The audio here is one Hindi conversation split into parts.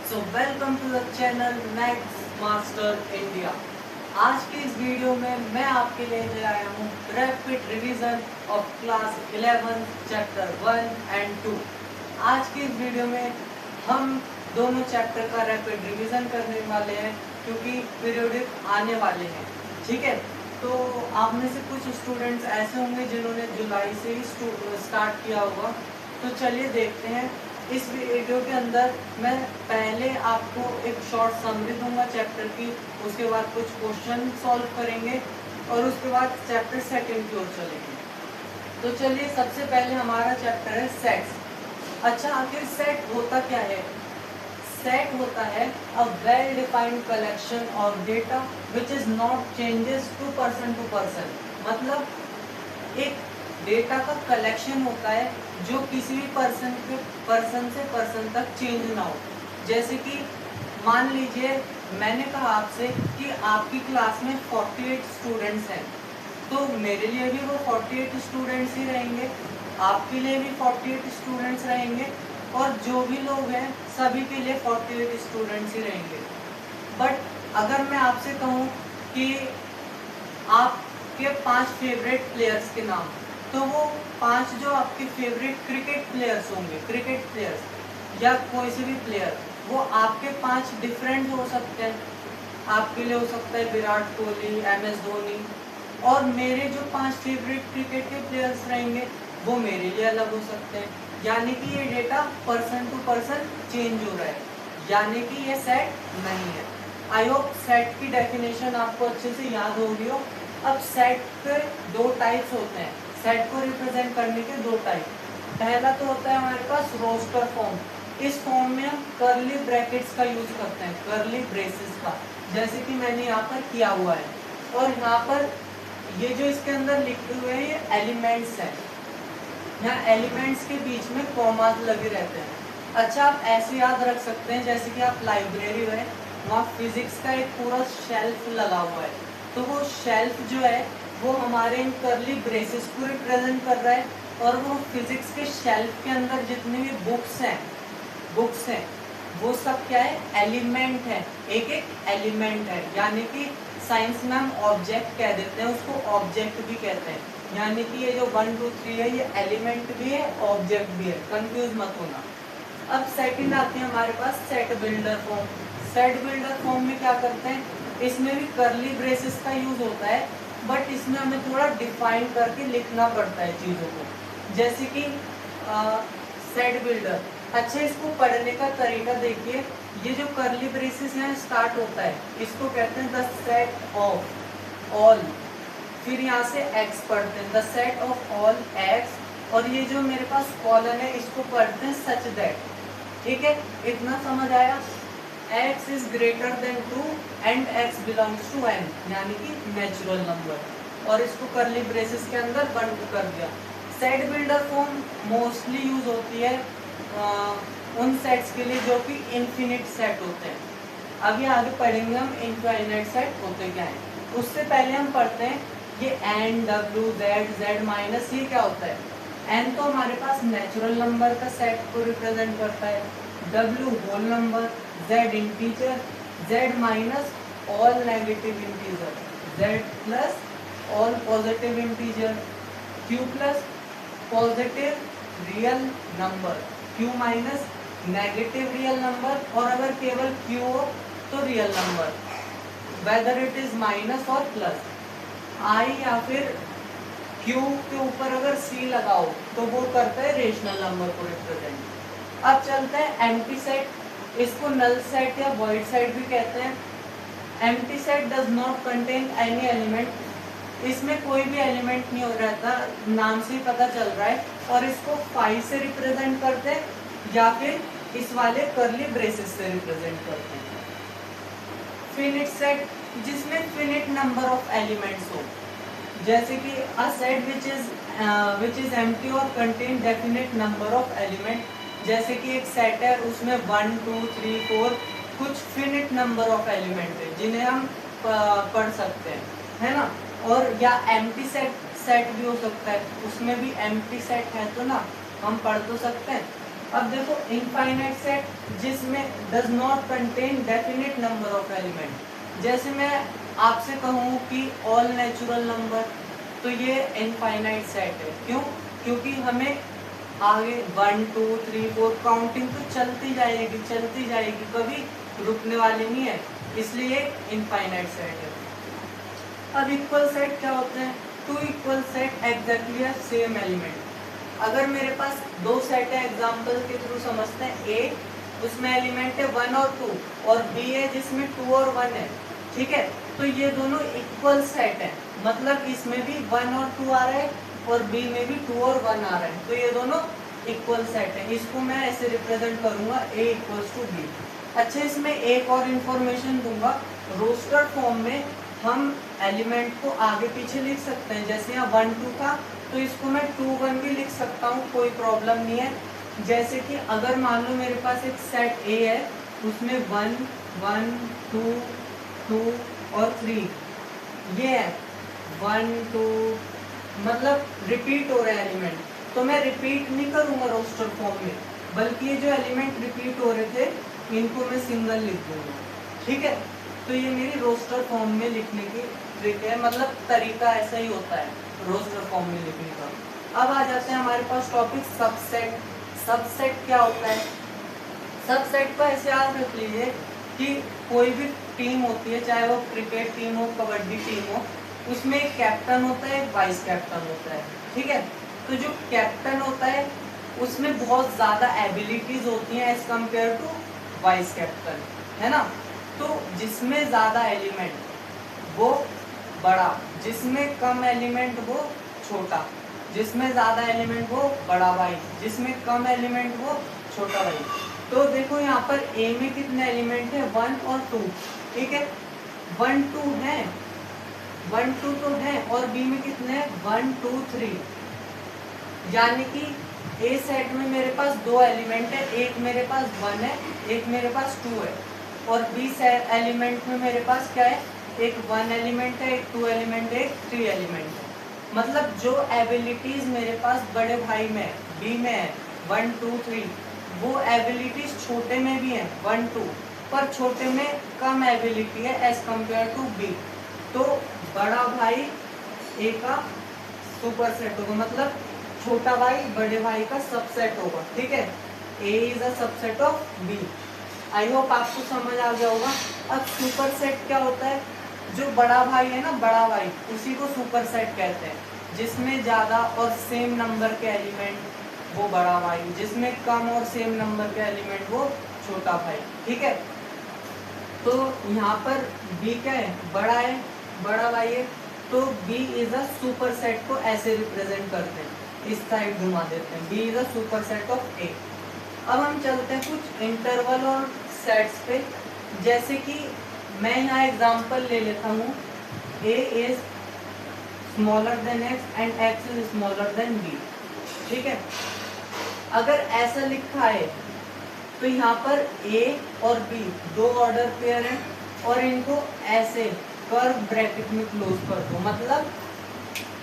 So welcome to the channel maths master India. आज की इस वीडियो में मैं आपके लिए ले आया हूँ rapid revision of class 11 chapter 1 and 2। आज की इस वीडियो में हम दोनों चैप्टर का रैपिड रिवीजन करने वाले हैं क्योंकि पीरियोडिक आने वाले हैं। ठीक है, तो आप में से कुछ स्टूडेंट्स ऐसे होंगे जिन्होंने जुलाई से ही स्टार्ट किया होगा। तो चलिए देखते हैं। इस वीडियो के अंदर मैं पहले आपको एक शॉर्ट समरी दूंगा चैप्टर की, उसके बाद कुछ क्वेश्चन सॉल्व करेंगे और उसके बाद चैप्टर सेकंड की ओर चलेंगे। तो चलिए, सबसे पहले हमारा चैप्टर है सेट्स। अच्छा, आखिर सेट होता क्या है? सेट होता है a well defined collection of data which is not changes to person. मतलब एक डेटा का कलेक्शन होता है जो किसी भी पर्सन से पर्सन तक चेंज ना हो। जैसे कि मान लीजिए मैंने कहा आपसे कि आपकी क्लास में 48 स्टूडेंट्स हैं, तो मेरे लिए भी वो 48 स्टूडेंट्स ही रहेंगे, आपके लिए भी 48 स्टूडेंट्स रहेंगे और जो भी लोग हैं सभी के लिए 48 स्टूडेंट्स ही रहेंगे। बट अगर मैं आपसे कहूँ कि आपके 5 फेवरेट प्लेयर्स के नाम, तो वो 5 जो आपके फेवरेट क्रिकेट प्लेयर्स होंगे, क्रिकेट प्लेयर्स या कोई से भी प्लेयर, वो आपके 5 डिफरेंट हो सकते हैं। आपके लिए हो सकता है विराट कोहली, MS धोनी, और मेरे जो 5 फेवरेट क्रिकेट के प्लेयर्स रहेंगे वो मेरे लिए अलग हो सकते हैं। यानी कि ये data person to person change हो रहा है, यानी कि ये सेट नहीं है। आई होप सेट की डेफिनेशन आपको अच्छे से याद होगी हो। अब सेट के 2 टाइप्स होते हैं, सेट को रिप्रेजेंट करने के 2 टाइप। पहला तो होता है हमारे पास रोस्टर फॉर्म। इस फॉर्म में हम कर्ली ब्रैकेट्स का यूज करते हैं, कर्ली ब्रेसेस का, जैसे कि मैंने यहाँ पर किया हुआ है। और यहाँ पर ये जो इसके अंदर लिखे हुए हैं ये एलिमेंट्स हैं। यहाँ एलिमेंट्स के बीच में कॉमास लगे रहते हैं। अच्छा, आप ऐसे याद रख सकते हैं जैसे कि आप लाइब्रेरी में, वहाँ फिजिक्स का एक पूरा शेल्फ लगा हुआ है, तो वो शेल्फ जो है वो हमारे इन कर्ली ब्रेसेस को रिप्रेजेंट कर रहा है। और वो फिजिक्स के शेल्फ के अंदर जितने भी बुक्स हैं वो सब क्या है? एलिमेंट है, एक एक एलिमेंट है। यानी कि साइंस में हम ऑब्जेक्ट कह देते हैं, उसको ऑब्जेक्ट भी कहते हैं। यानी कि ये जो 1 2 3 है ये एलिमेंट भी है, ऑब्जेक्ट भी है, कंफ्यूज मत होना। अब सेकंड आते हैं हमारे पास set builder form. Set builder form में क्या करते हैं? इसमें भी कर्ली ब्रेसेस का यूज होता है, बट इसमें हमें थोड़ा डिफाइन करके लिखना पड़ता है चीज़ों को। जैसे कि सेट बिल्डर, अच्छा इसको पढ़ने का तरीका देखिए। ये जो कर्ली ब्रेसेस यहाँ स्टार्ट होता है इसको कहते हैं द सेट ऑफ ऑल, फिर यहाँ से x पढ़ते हैं the set of all x, और ये जो मेरे पास कॉलन है इसको पढ़ते हैं सच दैट। ठीक है, इतना समझ आया? x is greater than 2 and x belongs to n, यानी कि नेचुरल नंबर, और इसको कर्ली ब्रेसेस के अंदर बंद कर दिया। Set builder form mostly use होती है उन सेट्स के लिए जो कि इन्फिनिट सेट होते हैं। अभी आगे पढ़ेंगे हम इनफाइनाइट सेट होते क्या हैं। उससे पहले हम पढ़ते हैं ये n, w, z माइनस, ये क्या होता है? n तो हमारे पास नेचुरल नंबर का सेट को रिप्रेजेंट करता है, w whole number, z integer, z minus all negative integer, z plus all positive integer, q plus positive real number, q minus negative real number, और अगर केवल q हो तो real number, whether it is minus और प्लस। i या फिर q के ऊपर अगर c लगाओ तो वो करता है रेशनल नंबर को रिप्रेजेंट। अब चलते हैं एम्प्टी सेट, इसको नल सेट या वॉइड सेट भी कहते हैं। Empty set does not contain any element, इसमें कोई भी एलिमेंट नहीं हो रहता, नाम से ही पता चल रहा है, और इसको 5 से रिप्रेजेंट करते हैं या फिर इस वाले कर्ली ब्रेसेस से रिप्रेजेंट करते हैं। फिनिट सेट, जिसमें फिनिट नंबर ऑफ एलिमेंट्स हो, जैसे कि a set which is empty और contain definite number of element. जैसे कि एक सेट है उसमें 1 2 3 4 कुछ फिनिट नंबर ऑफ एलिमेंट है जिन्हें हम पढ़ सकते हैं, है ना। और या एम्प्टी सेट भी हो सकता है, उसमें भी एम्प्टी सेट है तो ना हम पढ़ तो सकते हैं। अब देखो इनफाइनाइट सेट जिसमें does not contain definite number of element, जैसे मैं आपसे कहूँ कि ऑल नेचुरल नंबर, तो ये इनफाइनाइट सेट है। क्यों? क्योंकि हमें आगे 1 2 3 4 काउंटिंग तो चलती जाएगी, कभी रुकने वाली नहीं है, इसलिए इनफाइनाइट सेट है। अब इक्वल सेट क्या होते हैं? Two equal set exactly same element. अगर मेरे पास दो सेट है, एग्जांपल के थ्रू समझते हैं। ए उसमें एलिमेंट है 1 और 2, और बी है जिसमें 2 और 1 है, ठीक है। तो ये दोनों इक्वल सेट है, मतलब इसमें भी 1 और 2 आ रहा है और बी में भी 2 और 1 आ रहा है, तो ये दोनों इक्वल सेट है। इसको मैं ऐसे रिप्रेजेंट करूंगा A इक्वल्स टू बी। अच्छा, इसमें एक और इन्फॉर्मेशन दूंगा, रोस्टर फॉर्म में हम एलिमेंट को आगे पीछे लिख सकते हैं। जैसे यहाँ 1 2 था, तो इसको मैं 2 1 भी लिख सकता हूँ, कोई प्रॉब्लम नहीं है। जैसे कि अगर मान लो मेरे पास एक सेट A है, उसमें 1 1 2 2 और 3 ये है, 1 2, मतलब रिपीट हो रहे हैं एलिमेंट, तो मैं रिपीट नहीं करूंगा रोस्टर फॉर्म में, बल्कि ये जो एलिमेंट रिपीट हो रहे थे इनको मैं सिंगल लिख दूंगा, ठीक है। तो ये मेरी रोस्टर फॉर्म में लिखने की ट्रिक है, मतलब तरीका ऐसा ही होता है रोस्टर फॉर्म में लिखने का। अब आ जाते हैं हमारे पास टॉपिक सबसेट। सबसेट क्या होता है? सबसेट को ऐसे याद रख लीजिए कि कोई भी टीम होती है, चाहे वो क्रिकेट टीम हो, कबड्डी टीम हो, उसमें एक कैप्टन होता है, एक वाइस कैप्टन होता है, ठीक है। तो जो कैप्टन होता है उसमें बहुत ज़्यादा एबिलिटीज होती हैं as compare to vice captain, है ना। तो जिसमें ज़्यादा एलिमेंट वो बड़ा, जिसमें कम एलिमेंट वो छोटा, जिसमें ज़्यादा एलिमेंट वो बड़ा भाई, जिसमें कम एलिमेंट वो छोटा भाई। तो देखो यहाँ पर A में कितने एलिमेंट है? 1 और 2, ठीक है। 1 2 है, 1 2 तो है, और B में कितने हैं? 1 2 3, यानी कि A सेट में मेरे पास दो एलिमेंट है, एक मेरे पास 1 है, एक मेरे पास 2 है, और B सेट एलिमेंट में मेरे पास क्या है? एक 1 एलिमेंट है, एक 2 एलिमेंट है, एक 3 एलिमेंट है। मतलब जो एबिलिटीज मेरे पास बड़े भाई में B में है 1 2 3, वो एबिलिटीज छोटे में भी है 1 2, पर छोटे में कम एबिलिटी है एज कम्पेयर टू B। तो बड़ा भाई A का सुपर सेट होगा, मतलब छोटा भाई बड़े भाई का सबसेट होगा, ठीक है। A is a subset of B। I hope आपको समझ आ गया होगा। अब सुपर सेट क्या होता है? जो बड़ा भाई है ना, बड़ा भाई, उसी को सुपर सेट कहते हैं, जिसमें ज्यादा और सेम नंबर के एलिमेंट वो बड़ा भाई, जिसमें कम और सेम नंबर के एलिमेंट वो छोटा भाई, ठीक है। तो यहाँ पर B क्या है? बड़ा है, बड़ा भाई है, तो B is a super set को ऐसे रिप्रेजेंट करते हैं, इस साइड घुमा देते हैं, B is a super set of A। अब हम चलते हैं कुछ इंटरवल और सेट्स पे। जैसे कि मैं यहाँ एग्जांपल ले लेता हूँ, A is smaller than X and X is smaller than B, ठीक है। अगर ऐसा लिखा है तो यहाँ पर A और B दो ऑर्डर पेयर हैं, और इनको ऐसे कर्व ब्रैकेट में क्लोज कर दो, मतलब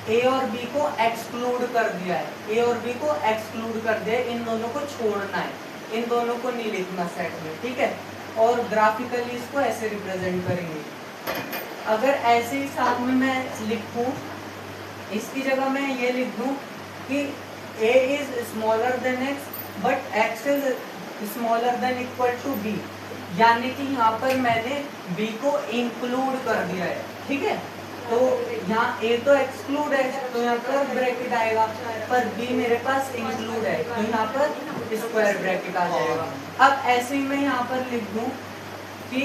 A और B को एक्सक्लूड कर दिया है, A और B को एक्सक्लूड कर दिया है, इन दोनों को छोड़ना है, इन दोनों को नहीं लिखना सेट में, ठीक है। और ग्राफिकली इसको ऐसे रिप्रेजेंट करेंगे। अगर ऐसे ही साथ में मैं लिखूं, इसकी जगह मैं ये लिख दूं कि A is smaller than X but X is smaller than equal to B, यानी कि यहाँ पर मैंने B को इंक्लूड कर दिया है, ठीक है। तो यहाँ A तो एक्सक्लूड है, तो यहाँ पर ब्रैकेट आएगा, पर B मेरे पास इंक्लूड है, तो यहाँ पर स्क्वायर ब्रैकेट आ जाएगा। अब ऐसे ही मैं यहाँ पर लिख दूँ कि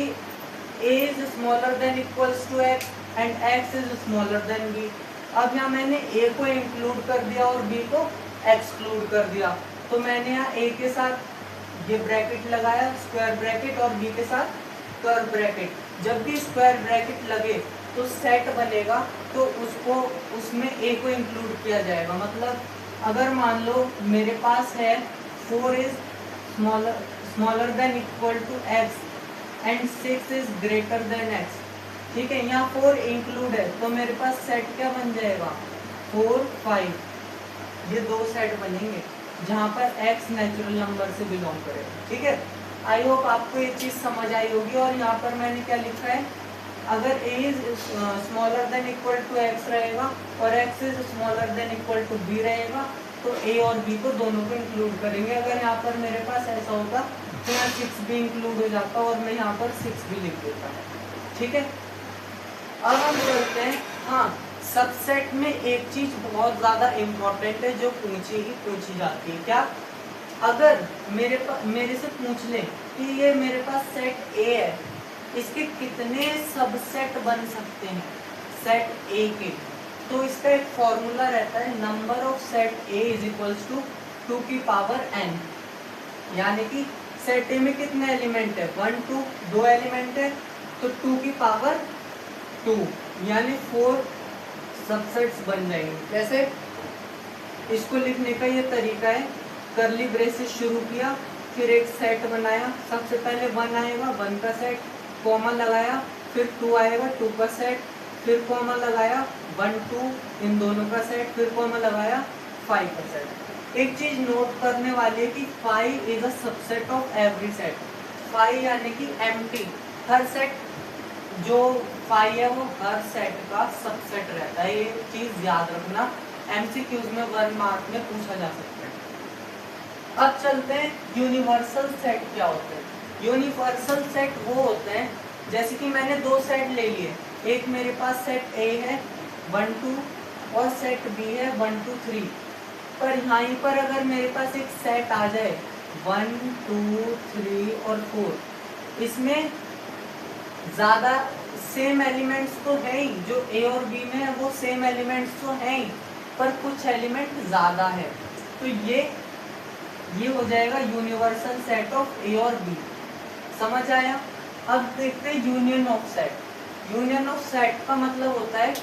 A is smaller than equals to X and X is smaller than B। अब यहाँ मैंने A को इंक्लूड कर दिया और B को एक्सक्लूड कर दिया, तो मैंने यहाँ A के साथ ये ब्रैकेट लगाया स्क्वायर ब्रैकेट, और B के साथ कर्व ब्रैकेट। जब भी स्क्वायर ब्रैकेट लगे तो सेट बनेगा, तो उसको उसमें A को इंक्लूड किया जाएगा। मतलब अगर मान लो मेरे पास है 4 is smaller than equal to X and 6 is greater than X, ठीक है। यहाँ 4 इंक्लूड है, तो मेरे पास सेट क्या बन जाएगा? 4 5, ये दो सेट बनेंगे, जहाँ पर x नेचुरल नंबर से बिलोंग करेगा। ठीक है, आई होप आपको ये चीज समझ आई होगी। और यहाँ पर मैंने क्या लिखा है, अगर a is smaller than equal to x रहेगा और x is smaller than equal to b रहेगा, तो a और b को दोनों को इंक्लूड करेंगे। अगर यहाँ पर मेरे पास ऐसा होता तो यहाँ 6 भी इंक्लूड हो जाता और मैं यहाँ पर 6 भी लिख देता। ठीक है, अब हम चलते हैं। हाँ, सबसेट में एक चीज बहुत ज्यादा इम्पोर्टेंट है जो पूछी जाती है। क्या? अगर मेरे से पूछ ले कि ये मेरे पास सेट ए है, इसके कितने सबसेट बन सकते हैं सेट ए के, तो इसका एक फॉर्मूला रहता है, number of set A is equals to 2 की पावर n। यानी कि सेट ए में कितने एलिमेंट है, 1 2, 2 एलिमेंट है, तो 2 की पावर 2 यानी 4 सबसेट्स बन जाएंगे। कैसे? इसको लिखने का ये तरीका है, करली ब्रेसेस शुरू किया, फिर एक सेट बनाया। सबसे पहले 1 आएगा, 1 का सेट, कॉमा लगाया, फिर 2 आएगा, 2 का सेट, फिर कॉमा लगाया, 1 2 इन दोनों का सेट, फिर कॉमा लगाया, 5 का सेट। एक चीज नोट करने वाली है कि 5 is a subset of every set. 5 यानी कि एम्प्टी, हर सेट जो 5 है वो हर सेट का सबसेट रहता है। ये चीज याद रखना, एमसीक्यूज में 1 मार्क में पूछा जा सकता है। अब चलते हैं यूनिवर्सल सेट क्या होते हैं। यूनिवर्सल सेट वो होते हैं, जैसे कि मैंने 2 सेट ले लिए, एक मेरे पास सेट ए है 1 2 और सेट बी है 1 2 3। पर यहाँ पर अगर मेरे पास एक सेट आ जाए 1 2 3 और 4, इसमें ज्यादा सेम एलिमेंट्स तो है ही, जो ए और बी में है वो सेम एलिमेंट्स तो है ही, पर कुछ एलिमेंट ज्यादा है, तो ये हो जाएगा यूनिवर्सल सेट ऑफ ए और बी। समझ आया? अब देखते हैं union of set. Union of set का मतलब होता है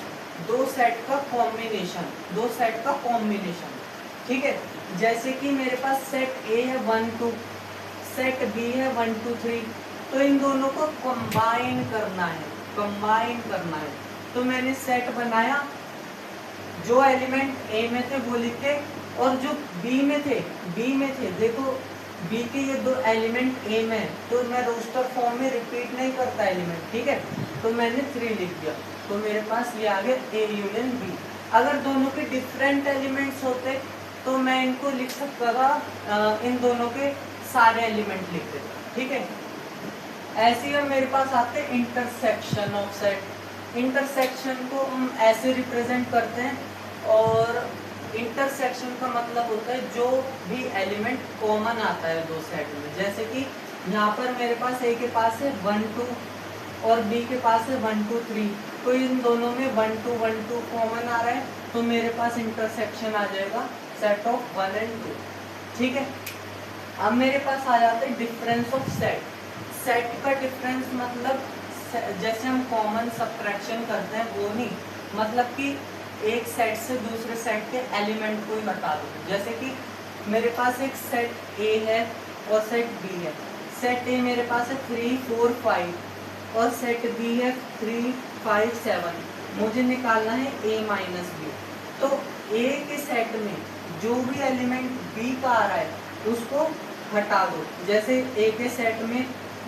2 सेट का कॉम्बिनेशन, 2 सेट का कॉम्बिनेशन। ठीक है, जैसे कि मेरे पास सेट ए है 1 2, सेट बी है 1 2 3, तो इन दोनों को कंबाइन करना है, कंबाइन करना है। तो मैंने सेट बनाया, जो एलिमेंट ए में थे वो लिखे, और जो बी में थे देखो बी के ये 2 एलिमेंट ए में, तो मैं रोस्टर फॉर्म में रिपीट नहीं करता एलिमेंट। ठीक है, तो मैंने 3 लिख दिया, तो मेरे पास ये आ गया ए यूनियन बी। अगर दोनों के डिफरेंट एलिमेंट्स होते तो मैं इनको लिख सकता था, इन दोनों के सारे एलिमेंट लिख देता। ठीक है, ऐसे ही मेरे पास आते हैं इंटरसेक्शन ऑफ सेट। इंटरसेक्शन को हम ऐसे रिप्रेजेंट करते हैं, और इंटरसेक्शन का मतलब होता है जो भी एलिमेंट कॉमन आता है 2 सेट में। जैसे कि यहाँ पर मेरे पास ए के पास है 1 2 और बी के पास है 1 2 3, तो इन दोनों में 1 2 कॉमन आ रहा है, तो मेरे पास इंटरसेक्शन आ जाएगा सेट ऑफ 1 और 2। ठीक है, अब मेरे पास आ जाता है डिफरेंस ऑफ सेट। सेट का डिफरेंस मतलब जैसे हम कॉमन सब्ट्रैक्शन करते हैं वो नहीं, मतलब कि एक सेट से दूसरे सेट के एलिमेंट को ही हटा दो। जैसे कि मेरे पास एक सेट ए है और सेट बी है। सेट ए मेरे पास है 3 4 5 और सेट बी है 3 5 7। मुझे निकालना है ए माइनस बी। तो ए के सेट में जो भी एलिमेंट बी का आ रहा है उसको हटा दो। जैसे ए के सेट में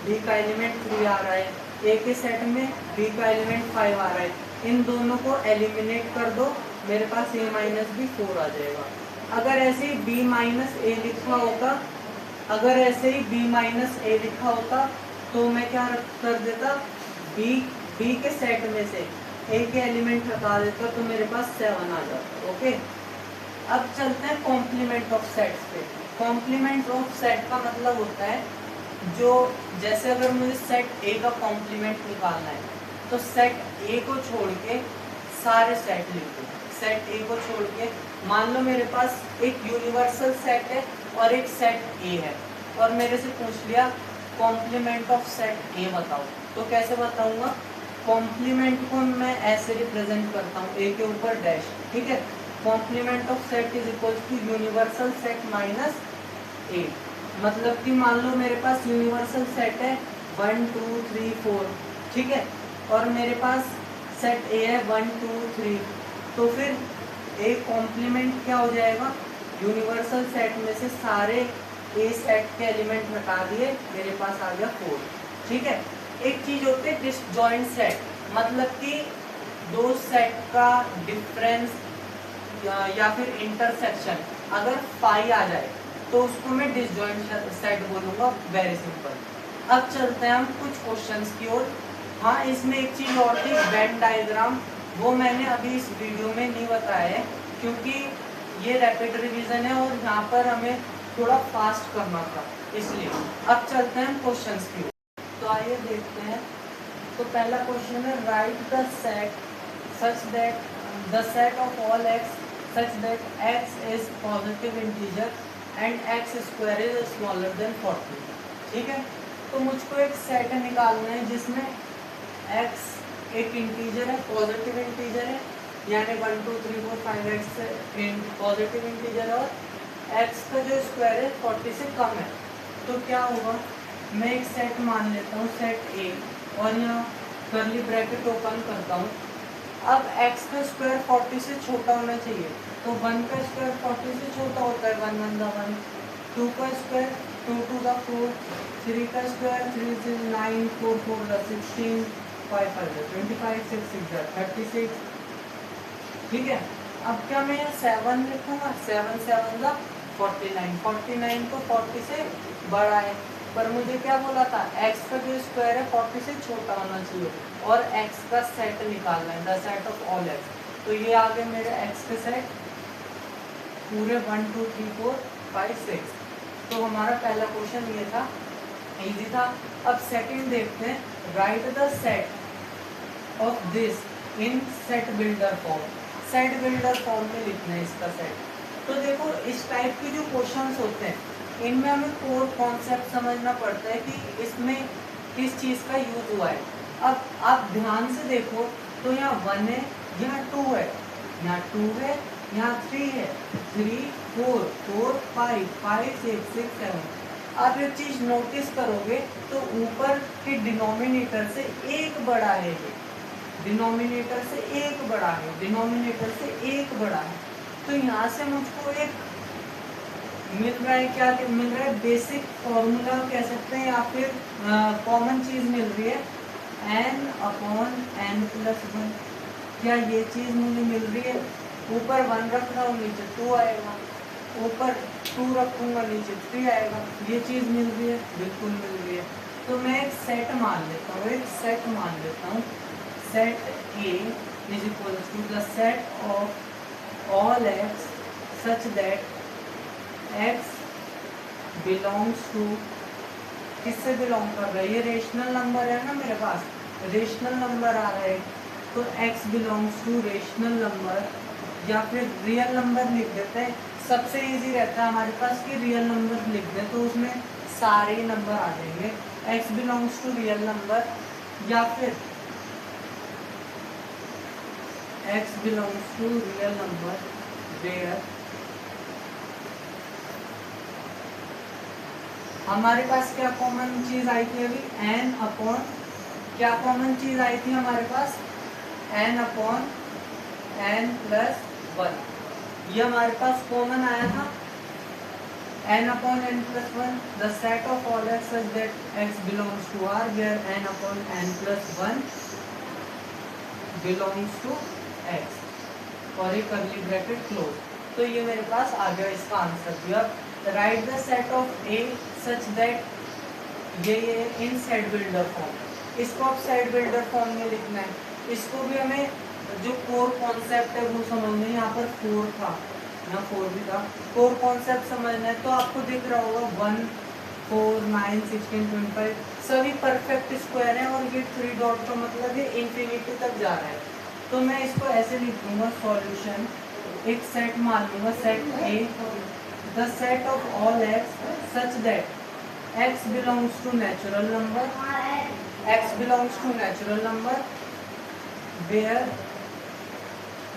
बी का एलिमेंट 3 आ रहा है, ए के सेट में बी का एलिमेंट 5 आ रहा है, इन दोनों को एलिमिनेट कर दो, मेरे पास ए माइनस बी 4 आ जाएगा। अगर ऐसे ही बी माइनस ए लिखा होता, अगर ऐसे ही बी माइनस ए लिखा होता तो मैं क्या कर देता, बी के सेट में से ए के एलिमेंट हटा देता, तो मेरे पास 7 आ जाता। ओके, अब चलते हैं कॉम्प्लीमेंट ऑफ सेट्स पे। कॉम्प्लीमेंट ऑफ सेट का मतलब होता है जो, जैसे अगर मुझे सेट ए का कॉम्प्लीमेंट निकालना है तो सेट ए को छोड़ के सारे सेट लिख दो। सेट ए को छोड़ के, मान लो मेरे पास एक यूनिवर्सल सेट है और एक सेट ए है, और मेरे से पूछ लिया कॉम्प्लीमेंट ऑफ सेट ए बताओ, तो कैसे बताऊंगा? कॉम्प्लीमेंट को मैं ऐसे रिप्रेजेंट करता हूँ, ए के ऊपर डैश। ठीक है, complement of set is equal to universal set minus A. मतलब कि मान लो मेरे पास यूनिवर्सल सेट है 1 2 3 4, ठीक है, और मेरे पास सेट ए है 1 2 3, तो फिर ए कॉम्प्लीमेंट क्या हो जाएगा? यूनिवर्सल सेट में से सारे ए सेट के एलिमेंट हटा दिए, मेरे पास आ गया 4। ठीक है, एक चीज होती है डिसजॉइंट सेट, मतलब कि दो सेट का डिफरेंस या फिर इंटरसेक्शन अगर फाई आ जाए तो उसको मैं डिसजॉइंट सेट बोलूंगा। Very simple. अब चलते हैं हम कुछ क्वेश्चंस की ओर। हाँ, इसमें एक चीज और थी, वेन डायग्राम, वो मैंने अभी इस वीडियो में नहीं बताया है क्योंकि ये रैपिड रिवीजन है और यहाँ पर हमें थोड़ा फास्ट करना था, इसलिए। अब चलते हैं क्वेश्चंस की ओर। तो आइए देखते हैं। तो पहला क्वेश्चन है, right the set such that the set of all x such that x is positive integer and x square is smaller than 40। ठीक है, तो मुझको एक सेट निकालना है जिसमें x एक इंटीजर है, पॉजिटिव इंटीजर है, यानी 1 2 3 4 5 x पॉजिटिव इंटीजर है और x का जो स्क्वायर है 40 से कम है। तो क्या होगा, मैं एक सेट मान लेता हूँ, सेट A, और यहाँ कर्ली ब्रैकेट ओपन करता हूँ। अब x का स्क्वायर 40 से छोटा होना चाहिए, तो 1 का स्क्वायर 40 से छोटा होता है, 1 1 1, 2 का स्क्वायर 2 2 4, 3 का स्क्वायर 3 6 9 4 4 16, 5 5 25, 6 6 36। ठीक है, अब क्या मैं यहाँ 7 लिखूंगा, 7 7 49, 49 तो 40 से बड़ा है, पर मुझे क्या बोला था, x का जो स्क्वायर है 40 से छोटा होना चाहिए और x का सेट निकालना है, the set of all x। तो ये आ गए मेरे x के सेट पूरे 1 2 3 4 5 6। तो हमारा पहला क्वेश्चन ये था, इजी था। अब सेकंड देखते हैं, right the set of this in set builder form. Set builder form में लिखना है इसका सेट। तो देखो, इस टाइप के जो क्वेश्चंस होते हैं इनमें हमें कोर कॉन्सेप्ट समझना पड़ता है कि इसमें किस चीज़ का यूज हुआ है। अब आप ध्यान से देखो तो यहाँ 1 है, यहाँ 2 है, यहाँ 2 है, यहाँ 3 है, 3 4 4 5 5 6 6 7। आप एक चीज़ नोटिस करोगे तो ऊपर के डिनोमिनेटर से एक बड़ा है, ये डिनोमिनेटर से एक बड़ा है, डिनोमिनेटर से एक बड़ा है। तो यहाँ से मुझको एक मिल रहा है, क्या मिल रहा है, बेसिक फॉर्मूला कह सकते हैं या फिर कॉमन चीज़ मिल रही है, n अपॉन n प्लस 1। क्या ये चीज़ मुझे मिल रही है? ऊपर 1 रख रहा हूँ, नीचे 2 आएगा, ऊपर 2 रखूँगा, नीचे 3 आएगा। ये चीज़ मिल रही है, बिल्कुल मिल रही है। तो मैं एक सेट मान लेता हूँ, एक सेट मान लेता हूँ, set A is equal to the set of all x such that x belongs to, किससे बिलोंग कर रहा है, ये रेशनल नंबर है ना मेरे पास, रेशनल नंबर आ रहा है, तो x belongs to rational number, या फिर रियल नंबर लिख देते हैं। सबसे इजी रहता है हमारे पास कि रियल नंबर लिख दें, तो उसमें सारे नंबर आ जाएंगे। x belongs to real number, या फिर x belongs to real number where हमारे पास क्या कॉमन चीज आई थी अभी, n अपॉन, क्या कॉमन चीज आई थी हमारे पास, n अपॉन n प्लस 1। ये हमारे पास कॉमन आया था, n upon n plus 1, the set of all x such that x belongs to R where n upon n plus 1 belongs to x, और एक कर्ली ब्रैकेट क्लोज। तो ये मेरे पास आ गया इसका आंसर भी। अब right the set of A such that ये इन सेट बिल्डर फॉर्म, इसको अब सेट बिल्डर फॉर्म में लिखना है। इसको भी हमें जो कोर कॉन्सेप्ट है वो समझना है। यहाँ पर 4 था, यहाँ 4 भी था, कोर कॉन्सेप्ट समझना है। तो आपको दिख रहा होगा 1 4 9 16 25 सभी परफेक्ट स्क्वायर है, और ये 3 डॉट का मतलब है इंफिनिटी तक जा रहा है। तो मैं इसको ऐसे लिखूंगा, सॉल्यूशन, एक सेट मान लूंगा, set A the set of all x such that x belongs to natural number, x belongs to natural number where,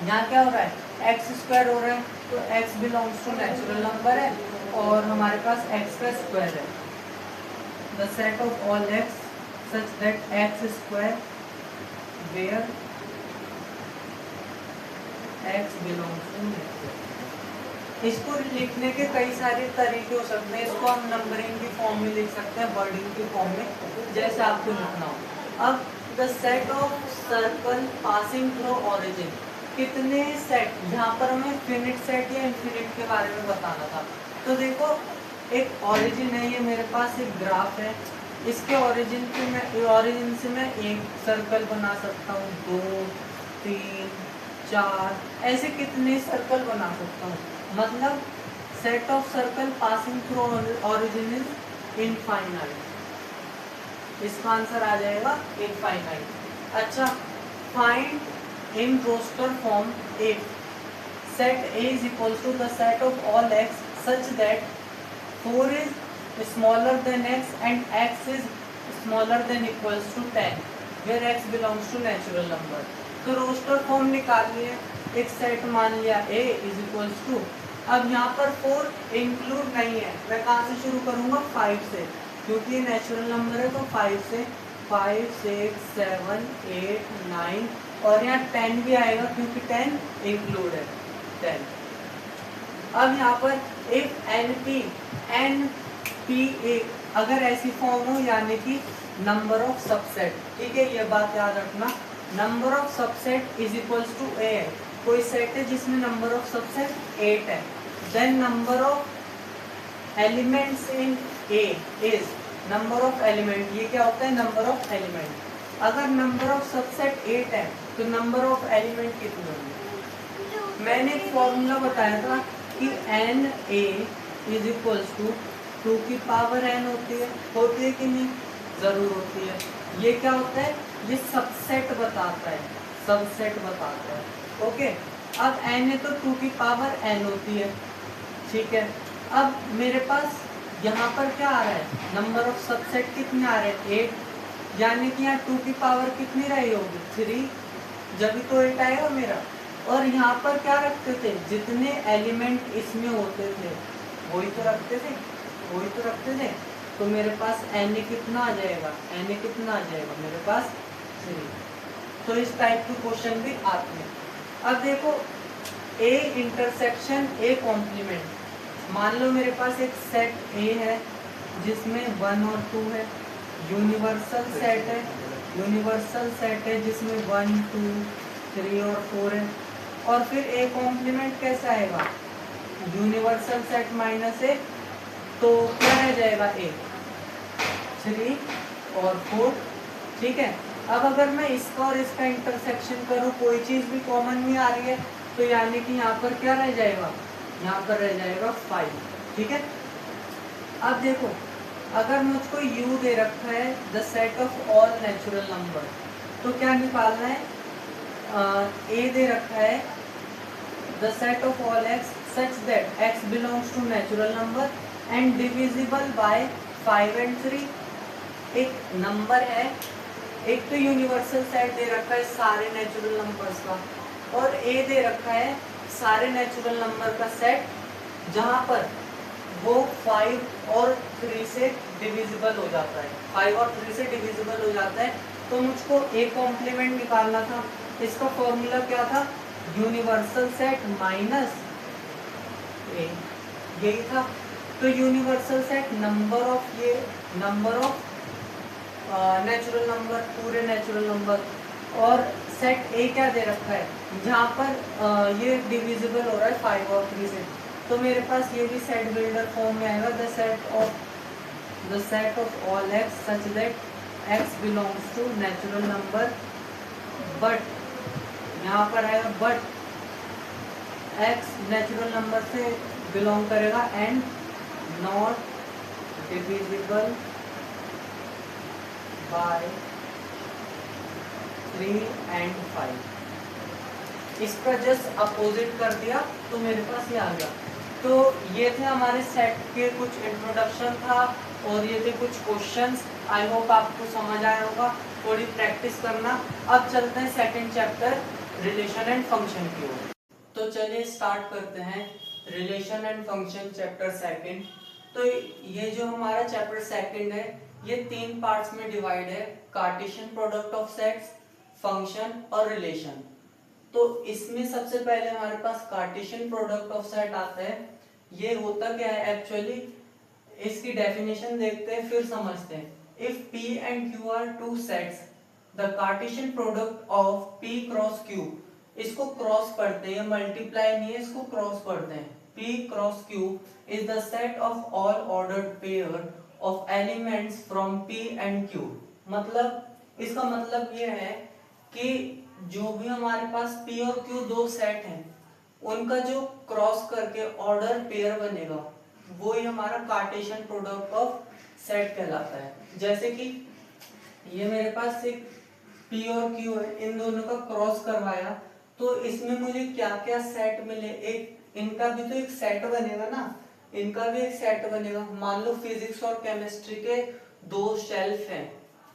यहाँ क्या हो रहा है, x स्क्वायर हो रहा है, तो x belongs to natural number है और हमारे पास x का स्क्वायर है। The set of all x such that x square where x belongs to natural. इसको लिखने के कई सारे तरीके हो सकते हैं। इसको हम नंबरिंग की फॉर्म में लिख सकते हैं, वर्डिंग की फॉर्म में, जैसे आपको लिखना हो। अब the set of circle passing through origin, कितने सेट, यहाँ पर हमें फिनिट सेट या इनफिनिट के बारे में बताना था। तो देखो एक ओरिजिन है, ये मेरे पास एक ग्राफ है, इसके ओरिजिन से मैं एक सर्कल बना सकता हूँ, 2 3 4, ऐसे कितने सर्कल बना सकता हूँ। मतलब set of circle passing through origin is infinite, इसका आंसर आ जाएगा इनफाइनाइट। अच्छा, find in roster form if set A is equals to the set of all x such that 4 is smaller than x and x is smaller than equals to 10 where x belongs to natural number। तो रोस्टर फॉर्म निकाल लिए, एक सेट मान लिया A is equals to, अब यहाँ पर 4 इंक्लूड नहीं है, मैं कहाँ से शुरू करूँगा, 5 से, क्योंकि नेचुरल नंबर है तो 5 से, 5 6 7 8 9 और यहाँ 10 भी आएगा क्योंकि 10 इंक्लूड है, 10। अब यहाँ पर एक NP अगर ऐसी फॉर्म हो, यानी कि नंबर ऑफ सबसेट, ठीक है, ये बात याद रखना, number of subset is equals to A है, कोई सेट है जिसमें नंबर ऑफ सबसेट 8 है, then number of elements in A is number of element, ये क्या होता है, नंबर ऑफ एलिमेंट। अगर नंबर ऑफ सबसेट 8 है तो नंबर ऑफ एलिमेंट कितने होंगे। मैंने एक फॉर्मूला बताया था कि n A is equals to 2 की पावर n होती है कि नहीं, जरूर होती है। ये क्या होता है, ये सबसेट बताता है, सबसेट बताता है। ओके, अब n है तो 2 की पावर n होती है, ठीक है। अब मेरे पास यहाँ पर क्या आ रहा है, नंबर ऑफ सबसेट कितने आ रहे हैं, 8, यानी कि यहाँ 2 की पावर कितनी रही होगी, 3, जब तो 8 आएगा मेरा। और यहाँ पर क्या रखते थे, जितने एलिमेंट इसमें होते थे वही तो रखते थे, तो मेरे पास n कितना आ जाएगा, मेरे पास 3। तो इस टाइप के क्वेश्चन भी आते हैं। अब देखो A इंटरसेक्शन A कॉम्प्लीमेंट, मान लो मेरे पास एक सेट A है जिसमें 1 और 2 है, यूनिवर्सल सेट है जिसमें 1 2 3 और 4 है, और फिर A कॉम्प्लीमेंट कैसा आएगा, यूनिवर्सल सेट माइनस A, तो क्या रह जाएगा, A 3 और 4, ठीक है। अब अगर मैं इसका और इसका इंटरसेक्शन करूं, कोई चीज भी कॉमन नहीं आ रही है, तो यानी कि यहाँ पर क्या रह जाएगा, यहाँ पर रह जाएगा 5, ठीक है। अब देखो अगर मुझको U दे रखा है the set of all natural number, तो क्या निकालना है, A दे रखा है the set of all x such that x belongs to natural number and divisible by 5 and 3। एक नंबर है, एक तो यूनिवर्सल सेट दे रखा है सारे नेचुरल नंबर्स का, और A दे रखा है सारे नेचुरल नंबर का सेट, जहाँ पर वो 5 और 3 से डिविजिबल हो जाता है, 5 और 3 से डिविजिबल हो जाता है। तो मुझको A कॉम्प्लीमेंट निकालना था, इसका फॉर्मूला क्या था, यूनिवर्सल सेट माइनस A, यही था। तो universal set number of natural number, पूरे नेचुरल नंबर, और सेट A क्या दे रखा है, जहाँ पर ये डिविजिबल हो रहा है 5 और 3 से, तो मेरे पास ये भी सेट बिल्डर फॉर्म में आएगा, the set of all x such that x belongs to natural number, but यहाँ पर आएगा बट x नेचुरल नंबर से बिलोंग करेगा and not divisible by 3 and 5। इसका जस्ट अपोजिट कर दिया तो मेरे पास ये आ गया। तो ये थे हमारे सेट के कुछ इंट्रोडक्शन था, और ये थे कुछ क्वेश्चंस। आई होप आपको समझ आया होगा, थोड़ी प्रैक्टिस करना। अब चलते हैं second chapter relation and function की ओर। तो चलिए स्टार्ट करते हैं relation and function chapter second. तो ये जो हमारा चैप्टर सेकंड है ये 3 पार्ट्स में डिवाइड है, Cartesian product of sets, function और रिलेशन। तो इसमें सबसे पहले हमारे पास कार्टेशियन प्रोडक्ट ऑफ सेट आता है। ये होता क्या है एक्चुअली, इसकी डेफिनेशन देखते हैं फिर समझते हैं। If P and Q are two sets, the Cartesian product of P cross Q, इसको क्रॉस पढ़ते हैं, मल्टीप्लाई नहीं है, इसको क्रॉस पढ़ते हैं। P cross Q is the set of all ordered pair of elements from P and Q। मतलब इसका मतलब ये है कि जो भी हमारे पास P और Q दो सेट हैं, उनका जो क्रॉस करके ऑर्डर पेयर बनेगा वो ही हमारा कार्टेशियन प्रोडक्ट ऑफ सेट कहलाता है। जैसे कि ये मेरे पास एक P और Q है, इन दोनों का क्रॉस करवाया तो इसमें मुझे क्या क्या सेट मिले, एक इनका भी तो एक सेट बनेगा ना, इनका भी एक सेट बनेगा। मान लो फिजिक्स और केमिस्ट्री के दो शेल्फ हैं,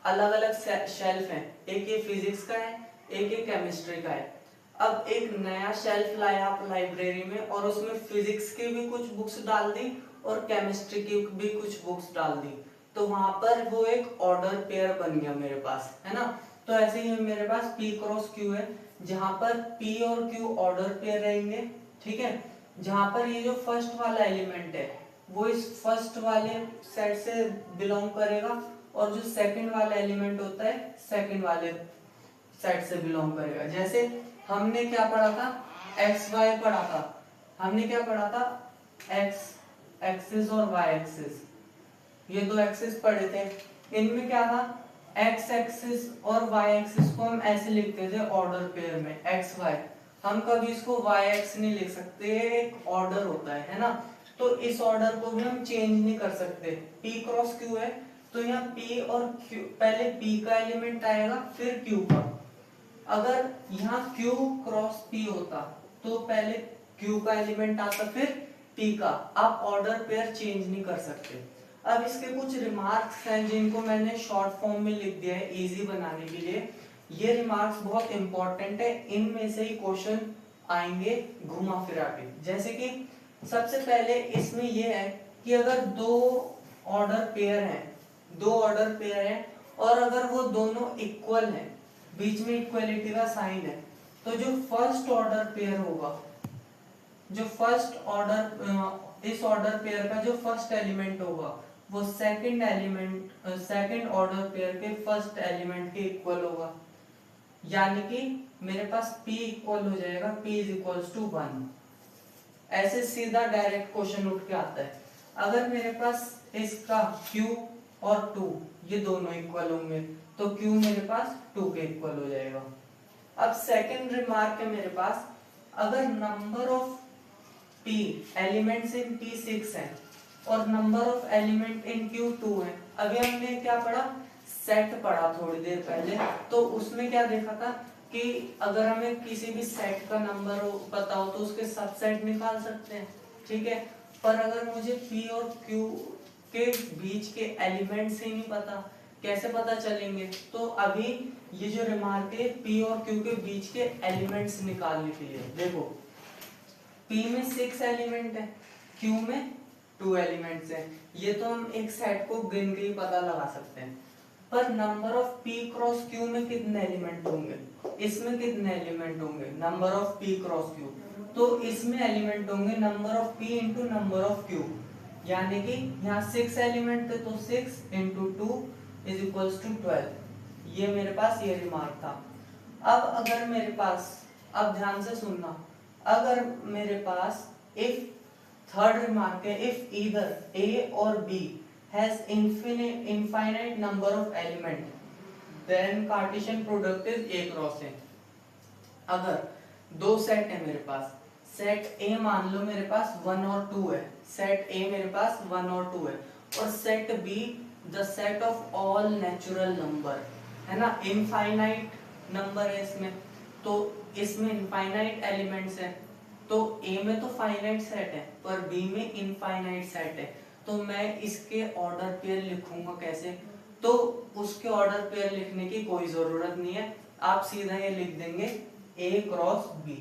अलग अलग शेल्फ हैं, एक ये फिजिक्स का है, एक ये केमिस्ट्री का है। अब एक नया शेल्फ लाया आप लाइब्रेरी में और उसमें फिजिक्स की भी कुछ बुक्स डाल दी और केमिस्ट्री की भी कुछ बुक्स डाल दी, तो वहां पर वो एक ऑर्डर पेयर बन गया मेरे पास, है ना। तो ऐसे ही मेरे पास P क्रॉस Q है, जहां पर P और Q ऑर्डर पेयर रहेंगे, ठीक है। जहां पर ये जो फर्स्ट वाला एलिमेंट है वो इस फर्स्ट वाले सेट से बिलोंग करेगा और जो सेकंड वाला एलिमेंट होता है सेकंड वाले सेट से बिलोंग करेगा। जैसे हमने क्या पढ़ा था, एक्स वाई पढ़ा था, हमने क्या पढ़ा था, एक्स एक्सिस और वाई एक्सिस, ये दो एक्सिस पढ़े थे। इनमें क्या था, एक्स एक्सिस और वाई एक्सिस को हम ऐसे लिखते थे ऑर्डर पेयर में, एक्स वाई। हम कभी इसको वाई एक्स नहीं लिख सकते, एक ऑर्डर होता है ना। तो इस ऑर्डर को भी हम चेंज नहीं कर सकते। P क्रॉस Q है तो यहाँ P और Q, पहले P का एलिमेंट आएगा फिर Q का। अगर यहाँ Q क्रॉस P होता तो पहले Q का एलिमेंट आता फिर P का। आप ऑर्डर पेयर चेंज नहीं कर सकते। अब इसके कुछ रिमार्क्स हैं जिनको मैंने शॉर्ट फॉर्म में लिख दिया है इजी बनाने के लिए। ये रिमार्क्स बहुत इंपॉर्टेंट है, इनमें से ही क्वेश्चन आएंगे घुमा फिरा के। जैसे कि सबसे पहले इसमें ये है कि अगर दो ऑर्डर पेयर हैं और अगर वो दोनों इक्वल हैं, बीच में इक्वलिटी का साइन है, तो जो फर्स्ट ऑर्डर पेयर होगा, जो फर्स्ट ऑर्डर इस ऑर्डर पेयर का जो फर्स्ट एलिमेंट होगा वो सेकंड ऑर्डर पेयर के फर्स्ट एलिमेंट के इक्वल होगा। यानी कि मेरे पास P इक्वल हो जाएगा P इज इक्वल्स टू 1। ऐसे सीधा डायरेक्ट क्वेश्चन उठ के आता है। अगर मेरे पास इसका Q और 2 ये दोनों इक्वल होंगे तो Q मेरे पास 2 के इक्वल हो जाएगा। अब सेकंड रिमार्क है मेरे पास, अगर number of P elements in P 6 है और number of element in Q 2 है। अभी हमने क्या पढ़ा, सेट पढ़ा थोड़ी देर पहले, तो उसमें क्या देखा था कि अगर हमें किसी भी सेट का नंबर पता हो तो उसके सबसेट निकाल सकते हैं, ठीक है। पर अगर मुझे P और Q के बीच के एलिमेंट्स ही नहीं पता, कैसे पता चलेंगे। तो अभी ये जो रिमार्क है P और Q के बीच के एलिमेंट्स निकालने के लिए, देखो P में 6 एलिमेंट है, Q में 2 एलिमेंट्स हैं। ये तो हम एक सेट को गिन के ही पता लगा सकते हैं। पर number of P cross Q में कितने एलिमेंट होंगे, इसमें कितने एलिमेंट होंगे, number of P cross Q, तो इसमें एलिमेंट होंगे number of P into number of Q। यानी कि यहाँ 6 एलिमेंट थे तो 6 इंटू 2 इज इक्वल्स टू 12। ये मेरे पास ये रिमार्क था। अब अगर मेरे पास, अब ध्यान से सुनना, अगर मेरे पास इफ थर्ड रिमार्क है, इफ ईदर A और B has infinite number of element then Cartesian product is A cross A। अगर दो सेट है मेरे पास, सेट A मान लो मेरे पास 1 और 2 है, सेट A मेरे पास 1 और 2 है, और set B the set of all natural number, है ना, इनफाइनाइट नंबर है इसमें, तो इसमें इनफाइनाइट एलिमेंट्स हैं। तो A में तो फाइनाइट सेट है पर B में इनफाइनाइट सेट है, तो मैं इसके ऑर्डर पेयर लिखूंगा कैसे, तो उसके ऑर्डर पेयर लिखने की कोई जरूरत नहीं है, आप सीधा ये लिख देंगे A क्रॉस B,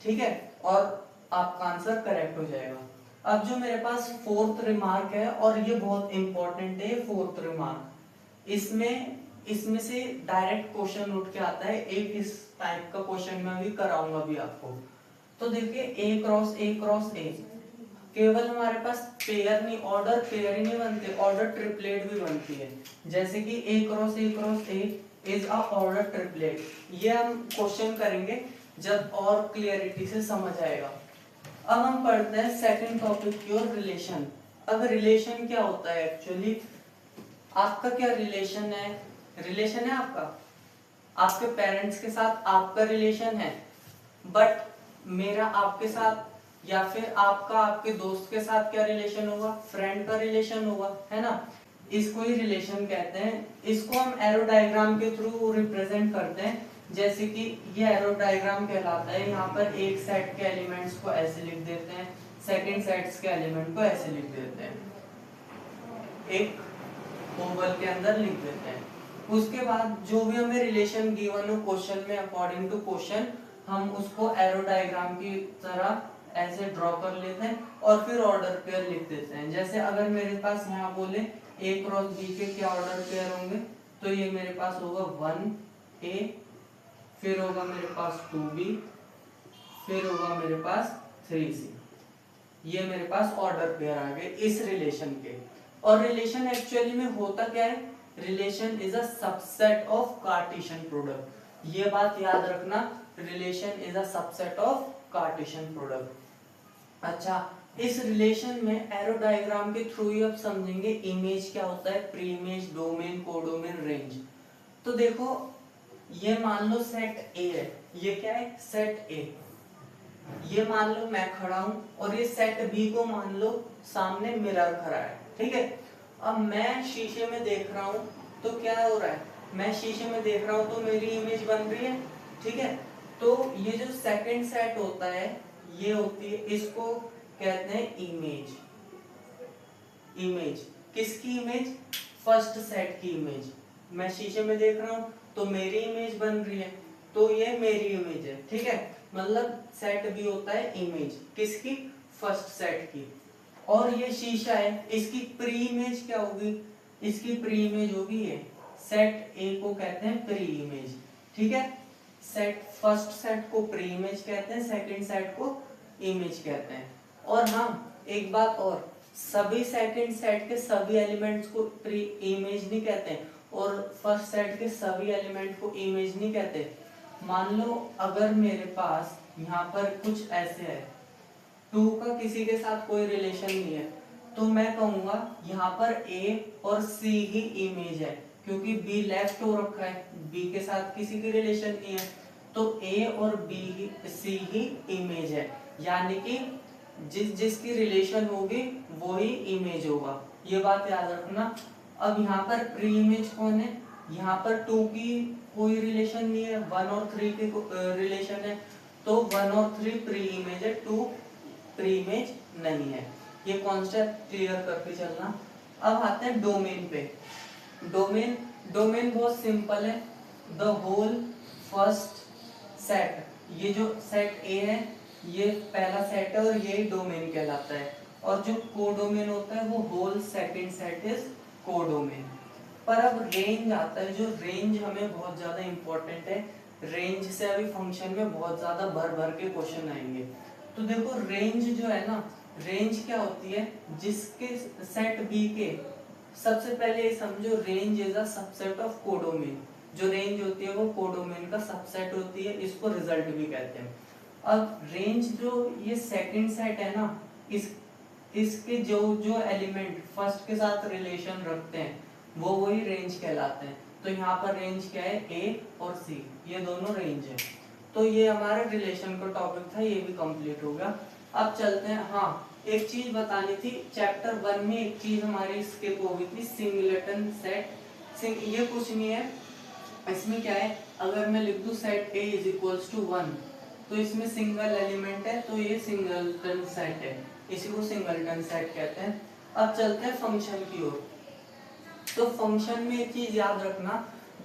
ठीक है, और आपका आंसर करेक्ट हो जाएगा। अब जो मेरे पास फोर्थ रिमार्क है, और ये बहुत इंपॉर्टेंट है फोर्थ रिमार्क, इसमें से डायरेक्ट क्वेश्चन उठ के आता है, एक इस टाइप का क्वेश्चन मैं भी कराऊंगा भी आपको। तो देखिए A क्रॉस A, केवल हमारे पास पेयर नहीं, ऑर्डर पेयर ही नहीं बनते, ऑर्डर ट्रिपलेट भी बनती है। जैसे कि A cross A is a order triplet. ये हम क्वेश्चन करेंगे जब और क्लियरिटी से समझ आएगा। अब हम पढ़ते हैं सेकंड टॉपिक की ओर, रिलेशन। अब रिलेशन क्या होता है एक्चुअली, आपका क्या रिलेशन है, रिलेशन है आपके पेरेंट्स के साथ आपका रिलेशन है, बट मेरा आपके साथ या फिर आपका आपके दोस्त के साथ क्या रिलेशन होगा, फ्रेंड का रिलेशन होगा, है ना। इसको ही रिलेशन कहते हैं। इसको हम एरो डायग्राम के थ्रू रिप्रेजेंट करते हैं। जैसे कि ये एरो डायग्राम कहलाता है। यहाँ पर एक सेट के एलिमेंट्स को ऐसे लिख देते हैं, सेकंड सेट्स के एलिमेंट को ऐसे लिख देते हैं, एक ओवल के अंदर लिख देते हैं। उसके बाद जो भी हमें रिलेशन गिवन हो क्वेश्चन में, अकॉर्डिंग टू क्वेश्चन हम उसको एरो डायग्राम की तरह ऐसे ड्रॉ कर लेते हैं और फिर ऑर्डर पेयर लिख देते हैं। जैसे अगर मेरे पास यहाँ बोले A क्रॉस B के क्या ऑर्डर पेयर होंगे, तो ये मेरे पास होगा 1A, फिर होगा मेरे पास 2B, फिर होगा मेरे पास 3C। ये मेरे पास ऑर्डर पेयर आ गए इस रिलेशन के। और रिलेशन एक्चुअली में होता क्या है, relation is a subset of Cartesian product. ये बात याद रखना, relation is a subset of Cartesian product. अच्छा, इस रिलेशन में एरो डायग्राम के थ्रू ही आप समझेंगे इमेज क्या होता है, pre image, domain, codomain, range. तो देखो ये मान लो सेट ए है, ये क्या है, सेट ए। ये मान लो मैं खड़ा हूं और ये सेट बी को मान लो सामने मिरर खड़ा है, ठीक है। अब मैं शीशे में देख रहा हूं तो क्या हो रहा है, मैं शीशे में देख रहा हूं तो मेरी इमेज बन रही है, ठीक है। तो ये जो सेकंड सेट होता है ये होती है, इसको कहते हैं इमेज। इमेज किसकी इमेज, फर्स्ट सेट की इमेज। मैं शीशे में देख रहा हूं तो मेरी इमेज बन रही है, तो ये मेरी इमेज है, ठीक है। मतलब सेट भी होता है इमेज किसकी, फर्स्ट सेट की। और ये शीशा है, इसकी प्री इमेज क्या होगी, इसकी प्री इमेज होगी ये, सेट ए को कहते हैं प्री इमेज, ठीक है। सेट फर्स्ट सेट को प्री इमेज कहते हैं, सेकंड सेट को इमेज कहते हैं। और हाँ एक बात और, सभी सेकंड सेट के सभी एलिमेंट्स को प्री इमेज नहीं कहते और फर्स्ट सेट के सभी एलिमेंट को इमेज नहीं कहते। मान लो अगर मेरे पास यहाँ पर कुछ ऐसे है, 2 का किसी के साथ कोई रिलेशन नहीं है, तो मैं कहूंगा यहाँ पर A और C ही इमेज है, क्योंकि B लेफ्ट हो रखा है, B के साथ किसी की रिलेशन नहीं है, तो A और C ही इमेज है। यानी कि जिसकी रिलेशन होगी वो ही इमेज होगा, ये बात याद रखना। अब यहाँ पर प्री इमेज कौन है, यहाँ पर 2 की कोई रिलेशन नहीं है, 1 और 3 की रिलेशन है, तो 1 और 3 प्री इमेज है, 2 प्री इमेज नहीं है। ये कॉन्सेप्ट क्लियर करके चलना। अब आते हैं डोमेन पे। डोमेन बहुत सिंपल है, द होल फर्स्ट सेट। ये जो सेट ए है ये पहला सेट है और ये डोमेन कहलाता है। और जो कोडोमेन होता है वो whole second set is codomain. पर अब रेंज आता है, जो रेंज हमें बहुत ज्यादा इंपॉर्टेंट है। रेंज से अभी फंक्शन में बहुत ज्यादा भर भर के क्वेश्चन आएंगे। तो देखो रेंज जो है ना, रेंज क्या होती है, जिसके सेट बी के, सबसे पहले ये समझो range is a subset of codomain. जो रेंज होती है वो कोडोमेन का सबसेट होती है, इसको रिजल्ट भी कहते हैं। अब रेंज जो ये सेकंड सेट है ना, इसके जो एलिमेंट फर्स्ट के साथ रिलेशन रखते हैं वो वही रेंज कहलाते हैं। तो यहाँ पर रेंज क्या है, ए और सी, ये दोनों रेंज है। तो ये हमारे रिलेशन का टॉपिक था, ये भी कंप्लीट हो गया। अब चलते हैं, हाँ एक चीज बतानी थी, चैप्टर 1 में एक चीज हमारी स्किप हो गई थी, सिंगलेटन सेट। ये कुछ नहीं है, इसमें क्या है, अगर मैं लिख दूं set A is equals to 1, तो इसमें सिंगल एलिमेंट है, तो ये सिंगलटन सेट है, इसी को सिंगलटन सेट कहते हैं। अब चलते हैं फंक्शन की ओर। तो फंक्शन में एक चीज याद रखना,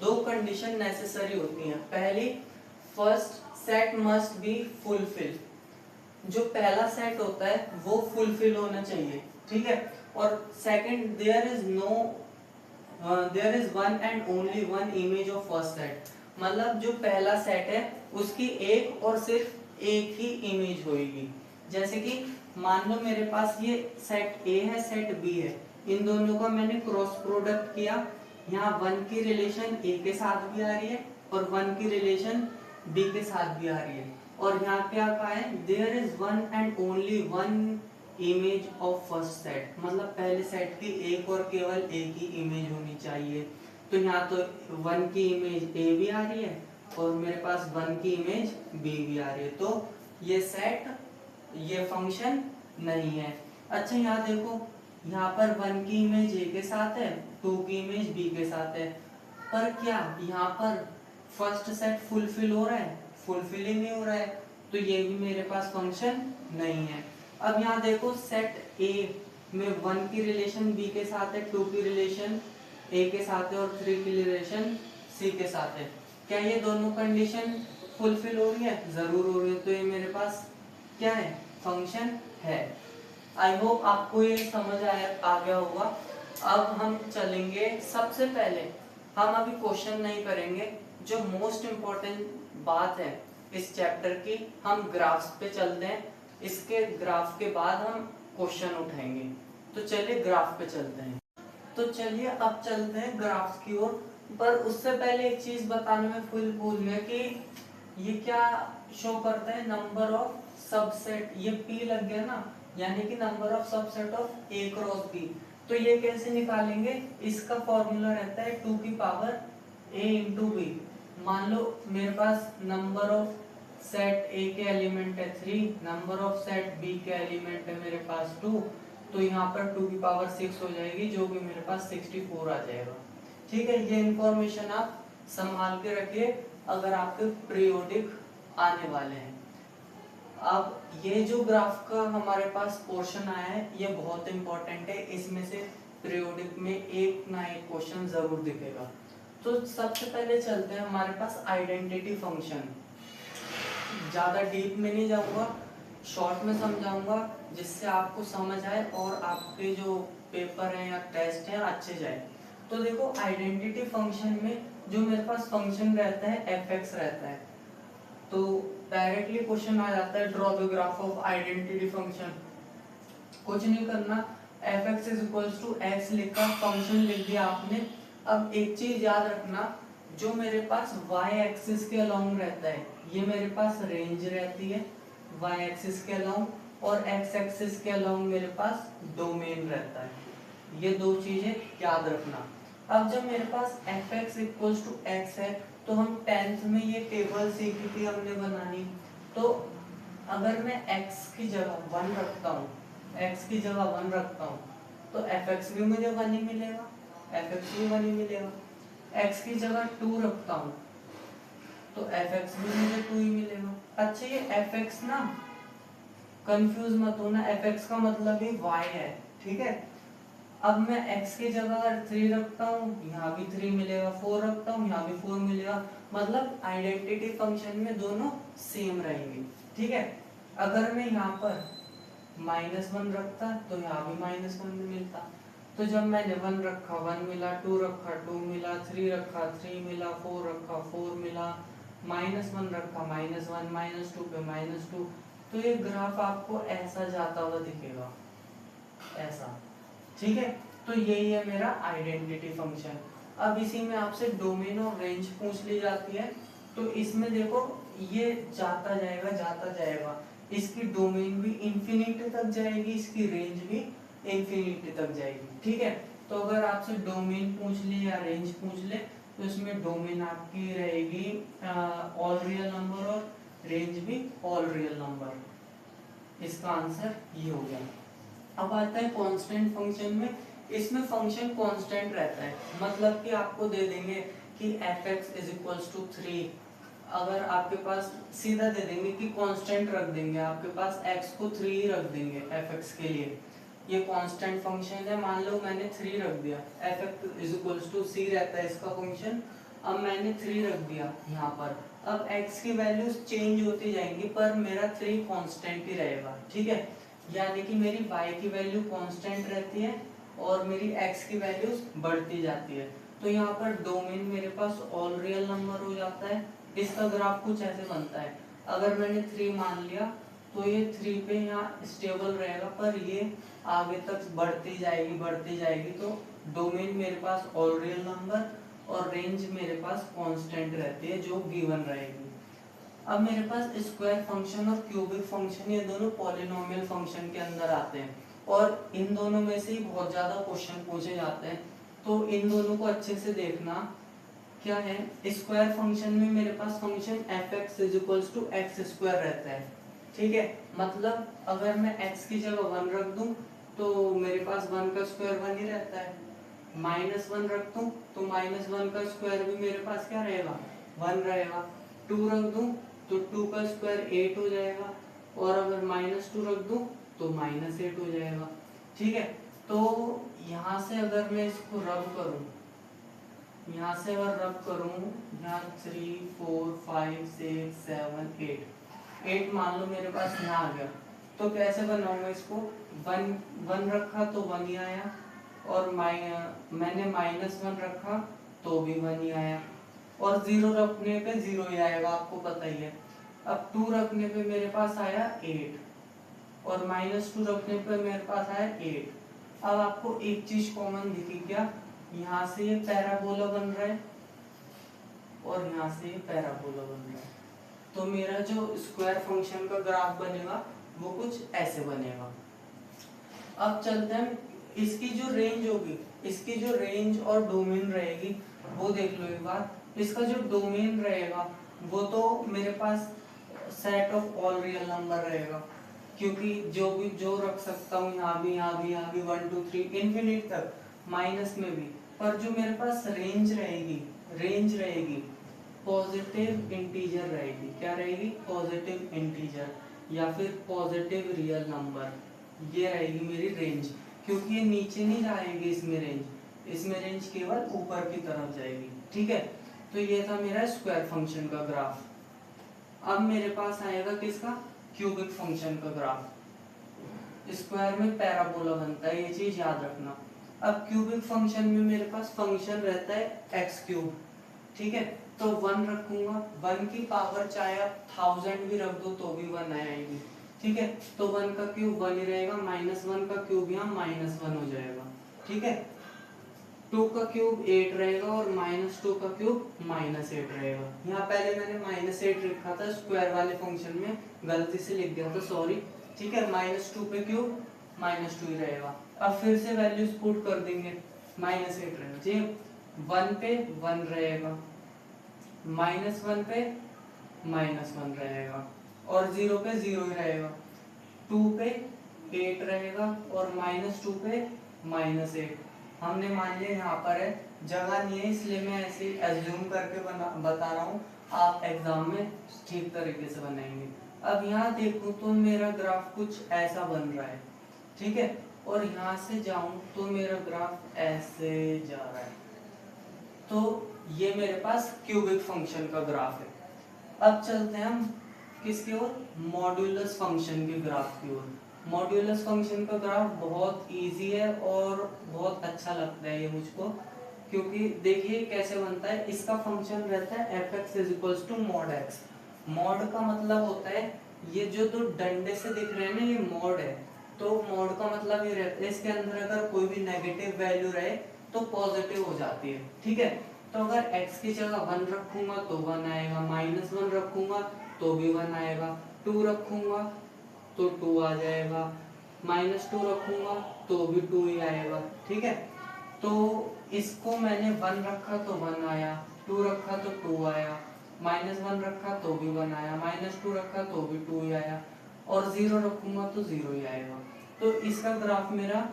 2 कंडीशन नेसेसरी होती हैं। पहली, first set must be fulfil. जो पहला सेट होता है वो फुलफिल होना चाहिए, ठीक है। और second, there is one and only one image of first set. मतलब जो पहला सेट है उसकी एक और सिर्फ एक ही इमेज होगी। जैसे कि मान लो मेरे पास ये सेट ए है, सेट बी है, इन दोनों का मैंने क्रॉस प्रोडक्ट किया, यहाँ 1 की रिलेशन ए के साथ भी आ रही है और 1 की रिलेशन बी के साथ भी आ रही है, और यहाँ क्या कहा है, there is one and only one image of first set, मतलब पहले सेट की एक और केवल एक ही इमेज होनी चाहिए। तो यहाँ तो 1 की इमेज ए भी आ रही है और मेरे पास 1 की इमेज बी भी आ रही है, तो ये सेट, ये फंक्शन नहीं है। अच्छा यहाँ देखो, यहाँ पर 1 की इमेज ए के साथ है, 2 की इमेज बी के साथ है, पर क्या यहाँ पर फर्स्ट सेट फुलफिल हो रहा है? फुलफिल ही नहीं हो रहा है, तो ये भी मेरे पास फंक्शन नहीं है। अब यहाँ देखो, सेट ए में 1 की रिलेशन बी के साथ है, 2 की रिलेशन ए के साथ है और 3 की रिलेशन सी के साथ है, क्या ये दोनों कंडीशन फुलफिल हो रही है? जरूर हो रही है, तो ये मेरे पास क्या है, फंक्शन है। आई होप आपको ये समझ आ गया होगा। अब हम चलेंगे, सबसे पहले हम अभी क्वेश्चन नहीं करेंगे, जो मोस्ट इम्पोर्टेंट बात है इस चैप्टर की, हम ग्राफ्स पे चलते हैं, इसके ग्राफ के बाद हम क्वेश्चन उठाएंगे। तो चलिए ग्राफ पे चलते हैं। तो चलिए अब चलते हैं ग्राफ्स की ओर, पर उससे पहले एक चीज बताने में भूल गया कि ये क्या शो करता है, नंबर ऑफ सबसेट, ये P लग गया ना, यानी कि number of subset of A cross B। तो ये कैसे निकालेंगे, इसका फॉर्मूला रहता है 2 की पावर A इंटू B। मान लो मेरे पास नंबर ऑफ सेट A के एलिमेंट है 3, नंबर ऑफ सेट B के एलिमेंट है मेरे पास 2, तो यहाँ पर 2 की पावर 6 हो जाएगी, जो कि मेरे पास 64 आ जाएगा। ठीक है, ये इंफॉर्मेशन आप संभाल के रखिए अगर आपके पीरियोडिक आने वाले हैं। अब ये जो ग्राफ का हमारे पास पोर्शन आया है, ये बहुत इंपॉर्टेंट है, इसमें से पीरियोडिक में एक ना एक क्वेश्चन जरूर दिखेगा। तो सबसे पहले चलते हैं हमारे पास आइडेंटिटी फंक्शन। ज्यादा डीप में नहीं जाऊंगा, शॉर्ट में समझाऊंगा, जिससे आपको समझ आए और आपके जो पेपर है या टेस्ट है अच्छे जाए। तो देखो, आइडेंटिटी फंक्शन में जो मेरे पास फंक्शन रहता है fx रहता है, तो डायरेक्टली क्वेश्चन आ जाता है, draw the graph of identity function. कुछ नहीं करना, fx is equals to x लिखा, फंक्शन लिख दिया आपने। अब एक चीज याद रखना, जो मेरे पास y एक्सिस के अलोंग रहता है, ये मेरे पास रेंज रहती है y एक्सिस के अलोंग, और x एक्सिस के अलोंग मेरे पास डोमेन रहता है। ये दो चीजें याद रखना। अब जब मेरे पास fx इक्वल्स टू x है, तो हम 10th में ये टेबल सीखी थी हमने बनानी। तो अगर मैं x की जगह 1 रखता हूँ, x की जगह 1 रखता हूँ, तो fx भी मुझे 1 ही मिलेगा, fx भी 1 ही मिलेगा। x की जगह 2 रखता हूँ, तो fx भी मुझे 2 ही मिलेगा। अच्छा, ये fx ना, कंफ्यूज मत होना, fx का मतलब ही y है, ठीक है। अब मैं x की जगह अगर 3 रखता हूँ, यहाँ भी 3 मिलेगा, 4 रखता हूँ, यहाँ भी 4 मिलेगा, मतलब आइडेंटिटी फंक्शन में दोनों सेम रहेंगे, ठीक है। अगर मैं यहाँ पर -1 रखता, तो यहाँ भी -1 मिलता। तो जब मैंने 1 रखा 1 मिला, 2 रखा 2 मिला, 3 रखा 3 मिला, 4 रखा 4 मिला, -1 रखा -1, -2 पे -2, तो ये ग्राफ आपको ऐसा जाता हुआ दिखेगा, ऐसा, ठीक है। तो यही है मेरा आइडेंटिटी फंक्शन। अब इसी में आपसे डोमेन और रेंज पूछ ली जाती है, तो इसमें देखो ये जाता जाएगा, इसकी डोमेन भी इंफिनिटी तक जाएगी, इसकी रेंज भी इंफिनिटी तक जाएगी, ठीक है। तो अगर आपसे डोमेन पूछ ले या रेंज पूछ ले, तो इसमें डोमेन आपकी रहेगी ऑल रियल नंबर और रेंज भी ऑल रियल नंबर। इसका आंसर ये हो गया। अब आता है कांस्टेंट फंक्शन में, इसमें फंक्शन कांस्टेंट रहता है, मतलब कि आपको दे देंगे कि fx इज इक्वल्स टू 3, अगर आपके पास सीधा दे देंगे कि कांस्टेंट रख देंगे, आपके पास x को 3 ही रख देंगे fx के लिए, ये कांस्टेंट फंक्शन है, मान लो मैंने 3 रख दिया, fx is equals to c रहता है इसका फंक्शन, अब मैंने 3 रख दिया यहाँ पर। अब x की वैल्यूज चेंज होती जाएंगी, पर मेरा 3 कांस्टेंट ही रहेगा, ठीक है। यानी कि मेरी y की वैल्यू कांस्टेंट रहती है और मेरी x की वैल्यूज बढ़ती जाती है। तो यहाँ पर डोमेन मेरे पास ऑल रियल नंबर हो जाता है। इसका ग्राफ कुछ ऐसे बनता है, अगर मैंने 3 मान लिया, तो ये 3 पे यहाँ स्टेबल रहेगा, पर ये आगे तक बढ़ती जाएगी। तो डोमेन मेरे पास ऑल रियल नंबर और रेंज मेरे पास कांस्टेंट रहती है जो गिवन रहेगी। अब मेरे पास स्क्वायर फंक्शन और क्यूबिक फंक्शन ये दोनों पॉलिनोमियल फंक्शन के अंदर आते हैं और इन दोनों में से ही बहुत ज्यादा क्वेश्चन पूछे जाते हैं। तो इन दोनों को अच्छे से देखना। क्या है, स्क्वायर फंक्शन में मेरे पास फंक्शन f(x) = x² रहता है। ठीक है, मतलब अगर मैं x की जगह 1 रख दूं तो मेरे पास 1 का स्क्वायर 1 ही रहता है। -1 रख दूं तो -1 का स्क्वायर भी मेरे पास क्या रहेगा, 1 रहेगा। 2 रख दूं तो 2 का स्क्वायर 8 हो जाएगा, और अगर -2 रख दूं तो -8 हो जाएगा। ठीक है, तो यहाँ से अगर मैं इसको रब करूं, यहाँ 3 4 5 6 7 8 मान लो मेरे पास यहाँ आ गया। तो कैसे बनाऊंगा इसको, 1 रखा तो 1 ही आया, और मैंने -1 रखा तो भी 1 ही आया, और 0 रखने पे 0 ही आएगा, आपको पता ही है। अब 2 रखने पे मेरे पास आया 8, और -2 रखने पे मेरे पास आया 8। अब आपको एक चीज कॉमन दिखी क्या, यहाँ से ये पैराबोला बन रहा है और यहाँ से ये पैराबोला बन रहा है। तो मेरा जो स्क्वायर फंक्शन का ग्राफ बनेगा वो कुछ ऐसे बनेगा। अब चलते हैं, इसकी जो रेंज होगी, इसकी जो रेंज और डोमेन रहेगी वो देख लो एक बार। इसका जो डोमेन रहेगा वो तो मेरे पास set of all real number रहेगा, क्योंकि जो रख सकता हूँ, यहाँ भी 1 2 3 इन्फिनिट तक, माइनस में भी। पर जो मेरे पास रेंज रहेगी पॉजिटिव इंटीजर रहेगी। क्या रहेगी, पॉजिटिव इंटीजर या फिर पॉजिटिव रियल नंबर, ये रहेगी मेरी रेंज, क्योंकि ये नीचे नहीं जाएगी इसमें रेंज केवल ऊपर की तरफ जाएगी। ठीक है, तो ये था मेरा स्क्वायर फंक्शन का ग्राफ। अब मेरे पास आएगा किसका, क्यूबिक फंक्शन का ग्राफ। स्क्वायर में पैराबोला बनता है, ये चीज याद रखना। अब क्यूबिक फंक्शन में मेरे पास फंक्शन रहता है x3। ठीक है, तो 1 रखूंगा, 1 की पावर चाहे आप 1000 भी रख दो तो भी 1 आएगी। ठीक है, तो 1 का क्यूब 1 ही रहेगा, -1 का क्यूब यहाँ -1 हो जाएगा। ठीक है, 2 का क्यूब 8 रहेगा और -2 का क्यूब -8 रहेगा। यहाँ पहले मैंने -8 लिखा था स्क्वायर वाले फंक्शन में, गलती से लिख दिया था, सॉरी। ठीक है, -2 पे क्यूब -2 ही रहेगा। अब फिर से वैल्यूज पुट कर देंगे, -8 रहेगा जी, 1 पे 1 रहेगा, -1 पे -1 रहेगा, और 0 पे 0 ही रहेगा। 2 पे 8 रहेगा और -2 पे -8। हमने मान लिया यहाँ पर है, जगह नहीं है इसलिए मैं ऐसे एज्यूम करके बता रहा हूँ, आप एग्जाम में ठीक तरीके से बनाएंगे। अब यहाँ देखो तो मेरा ग्राफ कुछ ऐसा बन रहा है। ठीक है, और यहाँ से जाऊं तो मेरा ग्राफ ऐसे जा रहा है। तो ये मेरे पास क्यूबिक फंक्शन का ग्राफ है। अब चलते हैं हम किसकी ओर, मॉड्यूलस फंक्शन के ग्राफ की ओर। मॉड्यूलस फंक्शन का ग्राफ बहुत इजी है और बहुत अच्छा लगता है ये मुझको, क्योंकि देखिए कैसे बनता है। इसका फंक्शन रहता है f(x) = mod x। मॉड का मतलब होता है, ये जो दो डंडे से दिख रहे हैं ना, ये मॉड है। तो मॉड का मतलब ये रहता है, इसके अंदर अगर कोई भी नेगेटिव वैल्यू रहे तो पॉजिटिव हो जाती है। ठीक है, तो अगर x की जगह 1 रखूंगा तो 1 आएगा, -1 रखूंगा तो भी 1 आएगा, 2 रखूंगा तो 2 आ जाएगा, -2 रखूंगा तो भी 2 ही आएगा। ठीक है, तो इसको मैंने 1 रखा तो 1 आया, 2 रखा तो 2 आया, -1 रखा तो भी 1 आया, -2 रखा तो भी 2 ही आया, और 0 रखूंगा तो 0 ही आएगा। तो इसका ग्राफ मेरा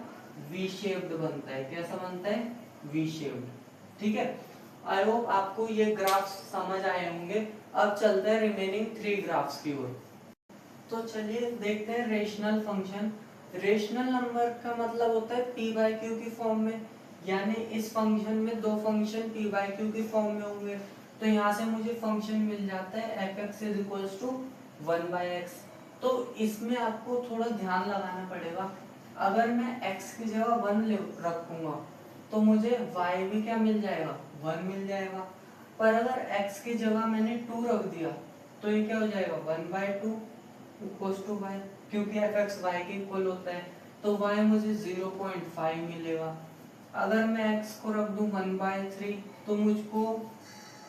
वी शेप्ड बनता है। कैसा बनता है, वी शेप्ड। ठीक है, आई होप आपको ये ग्राफ समझ आए होंगे। अब चलते हैं रिमेनिंग 3 ग्राफ्स की ओर। तो चलिए देखते हैं रेशनल फंक्शन। रेशनल नंबर का मतलब होता है p/q की फॉर्म में, यानी इस फंक्शन में दो फंक्शन p/q की फॉर्म में होंगे। तो यहाँ से मुझे फंक्शन मिल जाता है f(x) = 1/x। तो इसमें आपको थोड़ा ध्यान लगाना पड़ेगा। अगर मैं x की जगह 1 रखूंगा तो मुझे y भी क्या मिल जाएगा, 1 मिल जाएगा। पर अगर x की जगह मैंने 2 रख दिया तो ये क्या हो जाएगा, 1/2। इक्वल्स टू वाई, क्योंकि एफ एक्स वाई के इक्वल होता है, तो वाई मुझे 0.5 मिलेगा। अगर मैं x को रख दूं 1/3 तो मुझको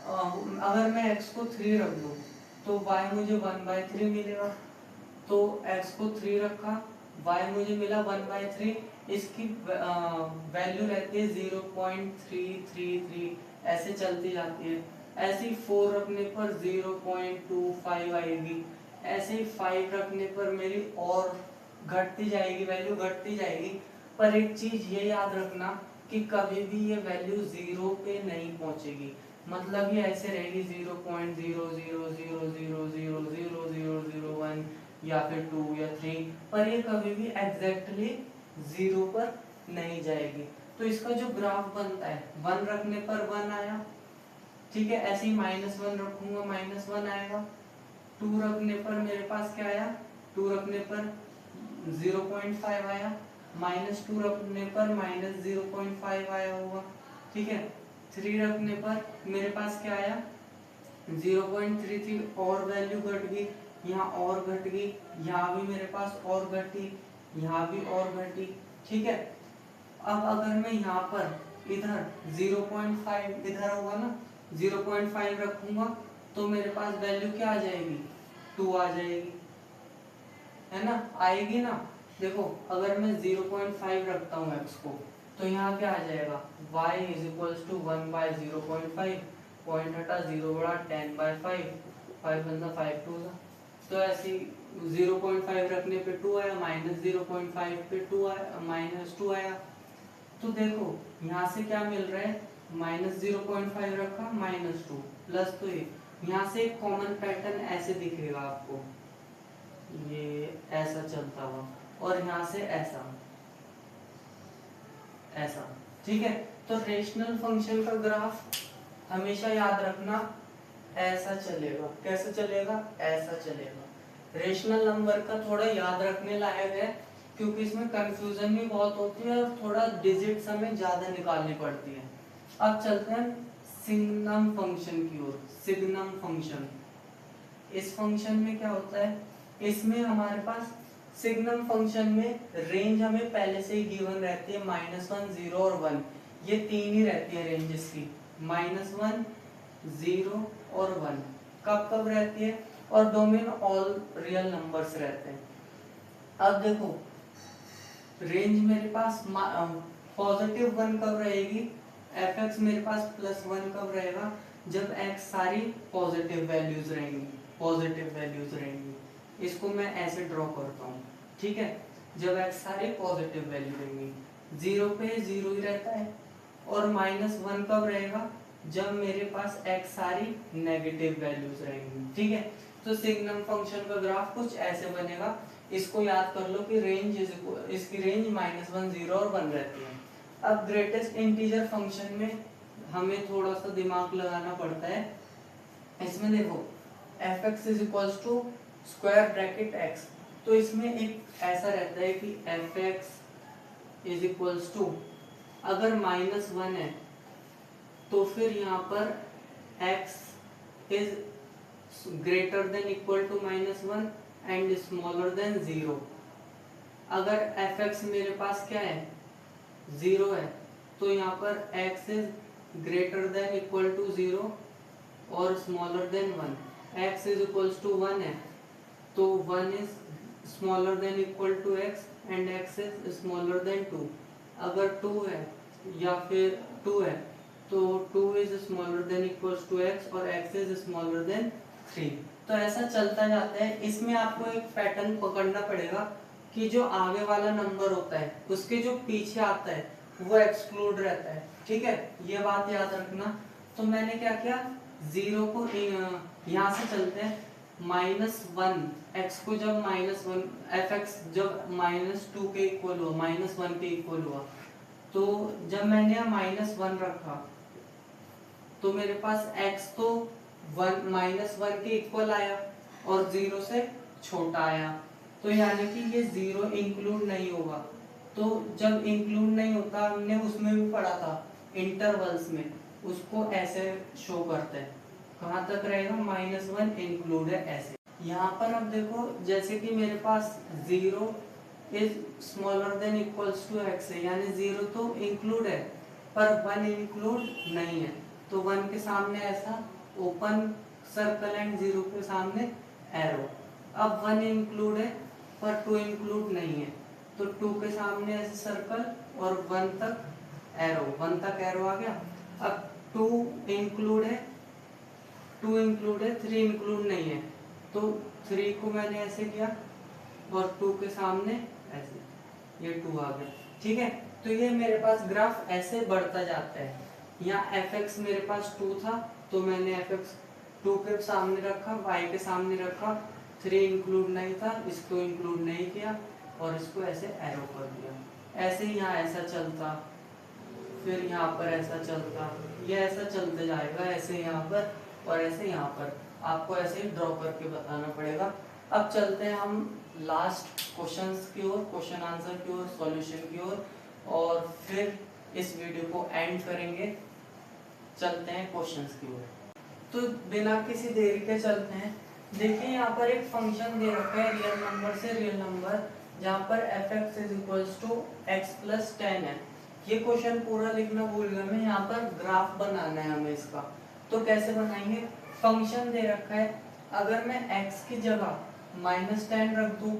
अगर मैं x को 3 रख दूं तो y मुझे 1/3 मिलेगा। तो x को 3 रखा, y मुझे मिला 1/3, इसकी वैल्यू रहती है 0.333, ऐसे चलती जाती है। ऐसे ही 4 रखने पर 0.25 आएगी, ऐसे ही 5 रखने पर मेरी और घटती जाएगी, वैल्यू घटती जाएगी। पर एक चीज ये याद रखना कि कभी भी ये वैल्यू 0 पे नहीं पहुंचेगी, मतलब ये ऐसे रहेगी 0.00000000001 या फिर 2 या 3, पर ये कभी भी एग्जैक्टली 0 पर नहीं जाएगी। तो इसका जो ग्राफ बनता है, 1 रखने पर 1 आया, ठीक है, ऐसे ही -1 रखूंगा -1 आएगा, 2 रखने पर मेरे पास क्या आया, 2 रखने पर 0.5 आया, -2 रखने पर -0.5 आया होगा, ठीक है। 3 रखने पर मेरे पास क्या आया 0.33, और वैल्यू घट गई, यहाँ और घट गई, यहाँ भी मेरे पास और घटी, यहाँ भी और घटी, ठीक है। अब अगर मैं यहाँ पर इधर 0.5 इधर होगा ना, 0.5 रखूंगा तो मेरे पास वैल्यू क्या आ जाएगी, 2 आ जाएगी, है ना, आएगी ना। देखो अगर मैं 0.5 रखता हूँ x को तो यहाँ क्या आ जाएगा, y is equals to 1/0.5, point हटा 0 बड़ा 10/5, 5 बंदा 5 2 था, तो ऐसे 0.5 रखने पे 2 आया, -0.5 पे 2 आया, -2 आया। तो देखो यहाँ से क्या मिल रहा है, -0.5 रखा -2 प्लस, तो ये यहाँ से एक कॉमन पैटर्न ऐसे दिखेगा आपको, ये ऐसा चलता हुआ, और यहाँ से ऐसा ऐसा, ठीक है। तो रेशनल फंक्शन का ग्राफ हमेशा याद रखना ऐसा चलेगा, कैसे चलेगा, ऐसा चलेगा। रेशनल नंबर का थोड़ा याद रखने लायक है, क्योंकि इसमें कंफ्यूजन भी बहुत होती है और थोड़ा डिजिट्स हमें ज्यादा निकालनी पड़ती है। अब चलते हैं सिग्नम फंक्शन की ओर। सिग्नम फंक्शन, इस फंक्शन में क्या होता है, इसमें हमारे पास सिग्नम फंक्शन में रेंज हमें पहले से ही गिवन रहती है, -1 0 और 1, ये तीन ही रहती है रेंज इसकी, -1 0 और 1 कब कब रहती है, और डोमेन ऑल रियल नंबर्स रहते हैं। अब देखो रेंज मेरे पास पॉजिटिव 1 कब रहेगी, एफ एक्स मेरे पास +1 कब रहेगा, जब एक्स सारी पॉजिटिव वैल्यूज रहेंगी, पॉजिटिव वैल्यूज रहेंगी। इसको मैं ऐसे ड्रॉ करता हूँ, ठीक है, जब एक्स सारे पॉजिटिव वैल्यू रहेंगी, 0 पे 0 ही रहता है, और -1 कब रहेगा, जब मेरे पास एक्स सारी नेगेटिव वैल्यूज रहेंगी, ठीक है। तो सिग्नम फंक्शन का ग्राफ कुछ ऐसे बनेगा, इसको याद कर लो कि रेंज इसकी रेंज -1 0 और 1 रहती है। अब ग्रेटेस्ट इंटीजर फंक्शन में हमें थोड़ा सा दिमाग लगाना पड़ता है। इसमें देखो F X is equals to square bracket X, तो इसमें एक ऐसा रहता है कि F X is equals to, अगर -1 है तो फिर यहाँ पर x is greater than equal to -1 and smaller than 0। अगर एफ एक्स मेरे पास क्या है 0 है, तो यहाँ पर x is greater than equal to 0 और smaller than 1। x is equals to 1 है तो 1 is smaller than equal to x and x is smaller than 2। अगर 2 है या फिर 2 है तो 2 is smaller than equals to x और x इज स्मॉलर देन 3। तो ऐसा चलता जाता है। इसमें आपको एक पैटर्न पकड़ना पड़ेगा कि जो आगे वाला नंबर होता है उसके जो पीछे आता है वो एक्सक्लूड रहता है, ठीक है, ये बात याद रखना। तो मैंने क्या किया, 0 को यहाँ से चलते हैं, -1 x को जब -1 एफ एक्स जब -2 के इक्वल हुआ, -1 के इक्वल हुआ, तो जब मैंने -1 रखा तो मेरे पास x तो -1 के इक्वल आया और 0 से छोटा आया, तो यानी कि ये 0 इंक्लूड नहीं होगा। तो जब इंक्लूड नहीं होता, हमने उसमें भी पढ़ा था इंटरवल्स में, उसको ऐसे शो करते हैं, कहाँ तक रहेगा, -1 इंक्लूड है ऐसे, यहाँ पर अब देखो, जैसे कि मेरे पास 0 is smaller than equals to x है, यानी 0 तो इंक्लूड है पर 1 इंक्लूड नहीं है, तो 1 के सामने ऐसा ओपन सर्कल एंड 0 के सामने एरो। अब 1 इंक्लूड है पर 2 इंक्लूड नहीं है, तो 2 के सामने ऐसे सर्कल और 1 तक एरो, 1 तक एरो आ गया। अब 2 इंक्लूड है, 2 इंक्लूड है, 3 इंक्लूड नहीं है, तो 3 को मैंने ऐसे किया और 2 के सामने ऐसे, ये 2 आ गया। ठीक है, तो ये मेरे पास ग्राफ ऐसे बढ़ता जाता है। यहाँ fx मेरे पास 2 था, तो मैंने fx 2 के सामने रखा, y के सामने रखा, 3 इंक्लूड नहीं था, इसको इंक्लूड नहीं किया और इसको ऐसे एरो कर दिया। ऐसे ही यहाँ ऐसा चलता, फिर यहाँ पर ऐसा चलता, ये ऐसा चलते जाएगा, ऐसे यहाँ पर और ऐसे यहाँ पर। आपको ऐसे ही ड्रॉ करके बताना पड़ेगा। अब चलते हैं हम लास्ट क्वेश्चंस की ओर, क्वेश्चन आंसर की ओर, सॉल्यूशन की ओर, और फिर इस वीडियो को एंड करेंगे। चलते हैं क्वेश्चंस की ओर। तो बिना किसी देरी के चलते हैं। देखिए यहाँ पर एक फंक्शन दे रखा है रियल नंबर से रियल नंबर, जहाँ पर fx is equals to x plus 10 है। ये क्वेश्चन पूरा लिखना भूल गया मैं, यहाँ पर ग्राफ बनाना है हमें इसका। तो कैसे बनाएंगे, फंक्शन दे रखा है, अगर मैं x की जगह -10 रख दूं,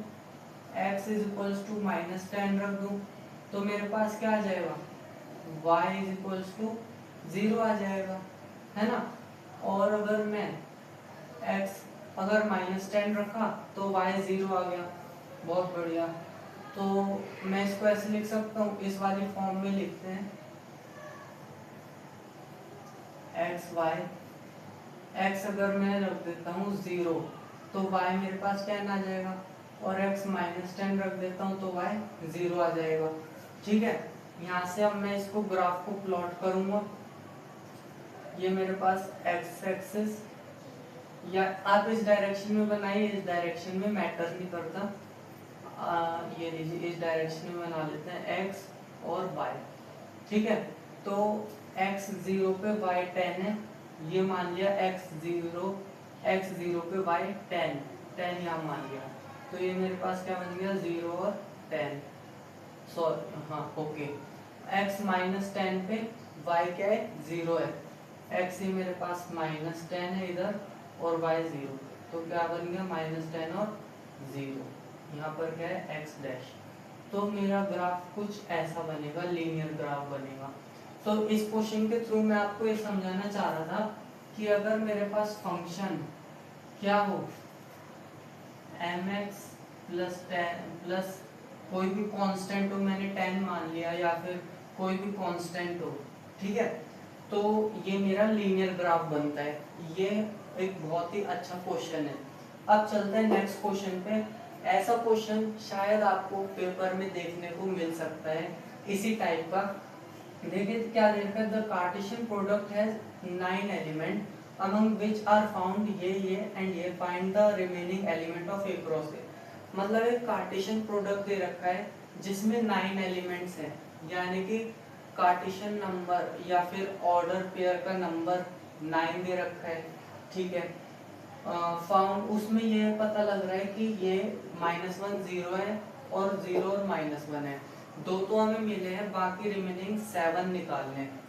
x इज इक्वल्स टू -10 रख दूं, तो मेरे पास क्या आ जाएगा, y इज इक्वल्स टू 0 आ जाएगा, है ना। और अगर मैं x अगर -10 रखा तो y 0 आ गया, बहुत बढ़िया। तो मैं इसको ऐसे लिख सकता हूँ, इस वाली फॉर्म में लिखते हैं, x y, x अगर मैं रख देता हूँ 0 तो y मेरे पास 10 आ जाएगा, और x -10 रख देता हूँ तो y 0 आ जाएगा। ठीक है, यहाँ से अब मैं इसको ग्राफ को प्लॉट करूंगा। ये मेरे पास x एक्सिस, या आप इस डायरेक्शन में बनाइए, इस डायरेक्शन में मैटर नहीं करता। ये लीजिए, इस डायरेक्शन में बना लेते हैं x और y। ठीक है, तो x 0 पे y 10 है, ये मान लिया x 0 पे y 10 यहाँ मान लिया, तो ये मेरे पास क्या बन गया, 0 और 10, सॉरी हाँ ओके। x -10 पे y क्या है, 0 है, x ही मेरे पास -10 है इधर और y 0, तो क्या बन गया, -10 और 0, यहाँ पर क्या है x डैश। तो मेरा ग्राफ कुछ ऐसा बनेगा, लीनियर ग्राफ बनेगा। तो इस क्वेश्चन के थ्रू मैं आपको ये समझाना चाह रहा था कि अगर मेरे पास फंक्शन क्या हो, mx प्लस 10 प्लस कोई भी कांस्टेंट हो, मैंने 10 मान लिया, या फिर कोई भी कांस्टेंट हो, ठीक है, तो ये मेरा लीनियर ग्राफ बनता है। ये एक बहुत ही अच्छा क्वेश्चन है। अब चलते हैं नेक्स्ट क्वेश्चन पे। ऐसा क्वेश्चन शायद आपको पेपर में देखने को मिल सकता है इसी टाइप का। देखिए क्या दे रखा है, the Cartesian product has 9 element among which are found ये एंड ये, find the remaining element of A cross ए। मतलब एक कार्टेशियन प्रोडक्ट दे रखा है जिसमें 9 एलिमेंट्स हैं, यानी कि कार्टेशियन नंबर या फिर ऑर्डर पेयर का नंबर 9 दे रखा है। ठीक है, फाउंड, उसमें ये पता लग रहा है कि ये -1 0 है और 0 और -1 है, दो तो हमें मिले हैं, बाकी रिमेनिंग 7 निकालने हैं,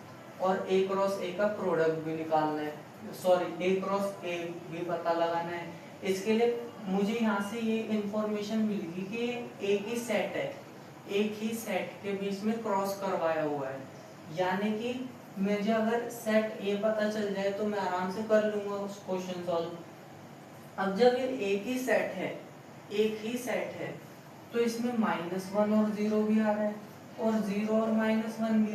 और ए क्रॉस ए का प्रोडक्ट भी निकालना है, सॉरी ए क्रॉस ए भी पता लगाना है। इसके लिए मुझे यहाँ से ये इंफॉर्मेशन मिल गई कि एक ही सेट है, एक ही सेट के बीच में क्रॉस करवाया हुआ है, यानी कि मुझे अगर सेट ए पता चल जाए तो मैं आराम से कर लूंगा उस क्वेश्चन सॉल्व। अब जब ये एक ही सेट है, एक ही सेट है, तो इसमें -1 और 0 भी आ रहा है, और 0 और -1 भी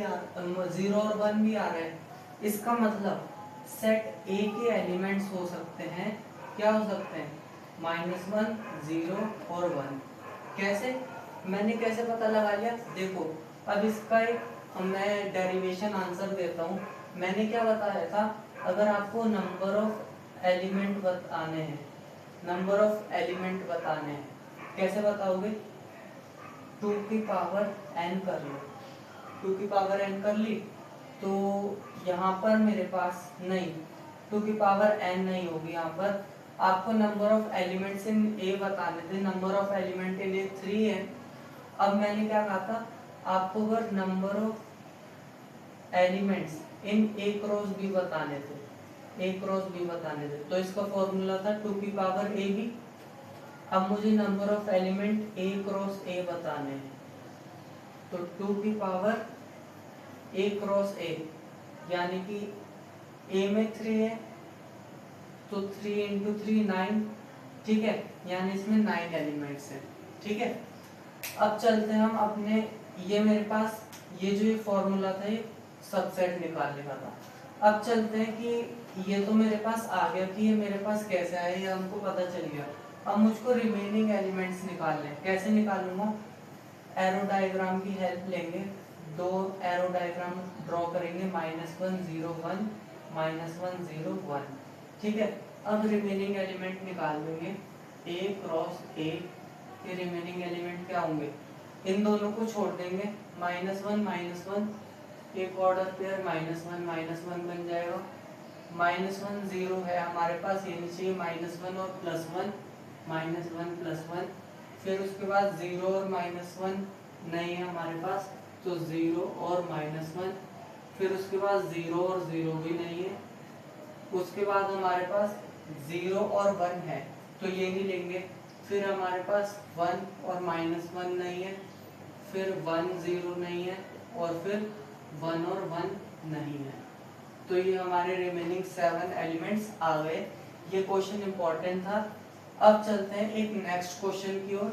0 और 1 भी आ रहा है। इसका मतलब सेट ए के एलिमेंट्स हो सकते हैं, क्या हो सकते हैं, -1 0 और 1। कैसे, मैंने कैसे पता लगा लिया, देखो अब इसका एक मैं डेरिवेशन आंसर देता हूँ। मैंने क्या बताया था, अगर आपको नंबर ऑफ एलिमेंट बताने हैं, नंबर ऑफ एलिमेंट बताने हैं, कैसे बताओगे, 2 की पावर n कर लो, 2 की पावर n कर ली, तो यहाँ पर मेरे पास नहीं, 2 की पावर n नहीं होगी यहाँ पर, आपको number of elements in A बताने थे, number of element in A 3 है। अब मैंने क्या कहा था, आपको अगर number of elements in A cross B बताने थे, ए क्रॉस बी बताने थे, तो इसका फॉर्मूला था 2 की पावर ए बी। अब मुझे number of element A cross A बताने हैं, तो 2 की पावर ए क्रॉस ए, यानी कि ए में 3 है तो 3 इंटू 3 9, ठीक है, यानी इसमें 9 एलिमेंट्स हैं, ठीक है। अब चलते हैं हम अपने, ये मेरे पास ये जो फॉर्मूला था ये सबसेट निकालने का था। अब चलते हैं कि ये तो मेरे पास आ गया कि ये मेरे पास कैसे आया, ये हमको पता चल गया। अब मुझको रिमेनिंग एलिमेंट्स निकालने हैं। कैसे निकालूंगा, एरो डायग्राम की हेल्प लेंगे, दो एरो डायग्राम ड्रॉ करेंगे, -1 0 1 -1 0 1, ठीक है। अब रिमेनिंग एलिमेंट निकाल देंगे, ए क्रॉस ए के रिमेनिंग एलिमेंट क्या होंगे, इन दोनों को छोड़ देंगे, -1 एक ऑर्डर पेयर -1 बन जाएगा, -1 0 है हमारे पास, ये नीचे -1 और +1, -1 +1, फिर उसके बाद 0 और -1 नहीं है हमारे पास, तो 0 और -1, फिर उसके बाद 0 और 0 भी नहीं है, उसके बाद हमारे पास 0 और 1 है, तो ये नहीं लेंगे, फिर हमारे पास 1 और -1 नहीं है, फिर 1 0 नहीं है, और फिर 1 और 1 नहीं है। तो ये हमारे रिमेनिंग 7 एलिमेंट्स आ गए। ये क्वेश्चन इंपॉर्टेंट था। अब चलते हैं एक नेक्स्ट क्वेश्चन की ओर।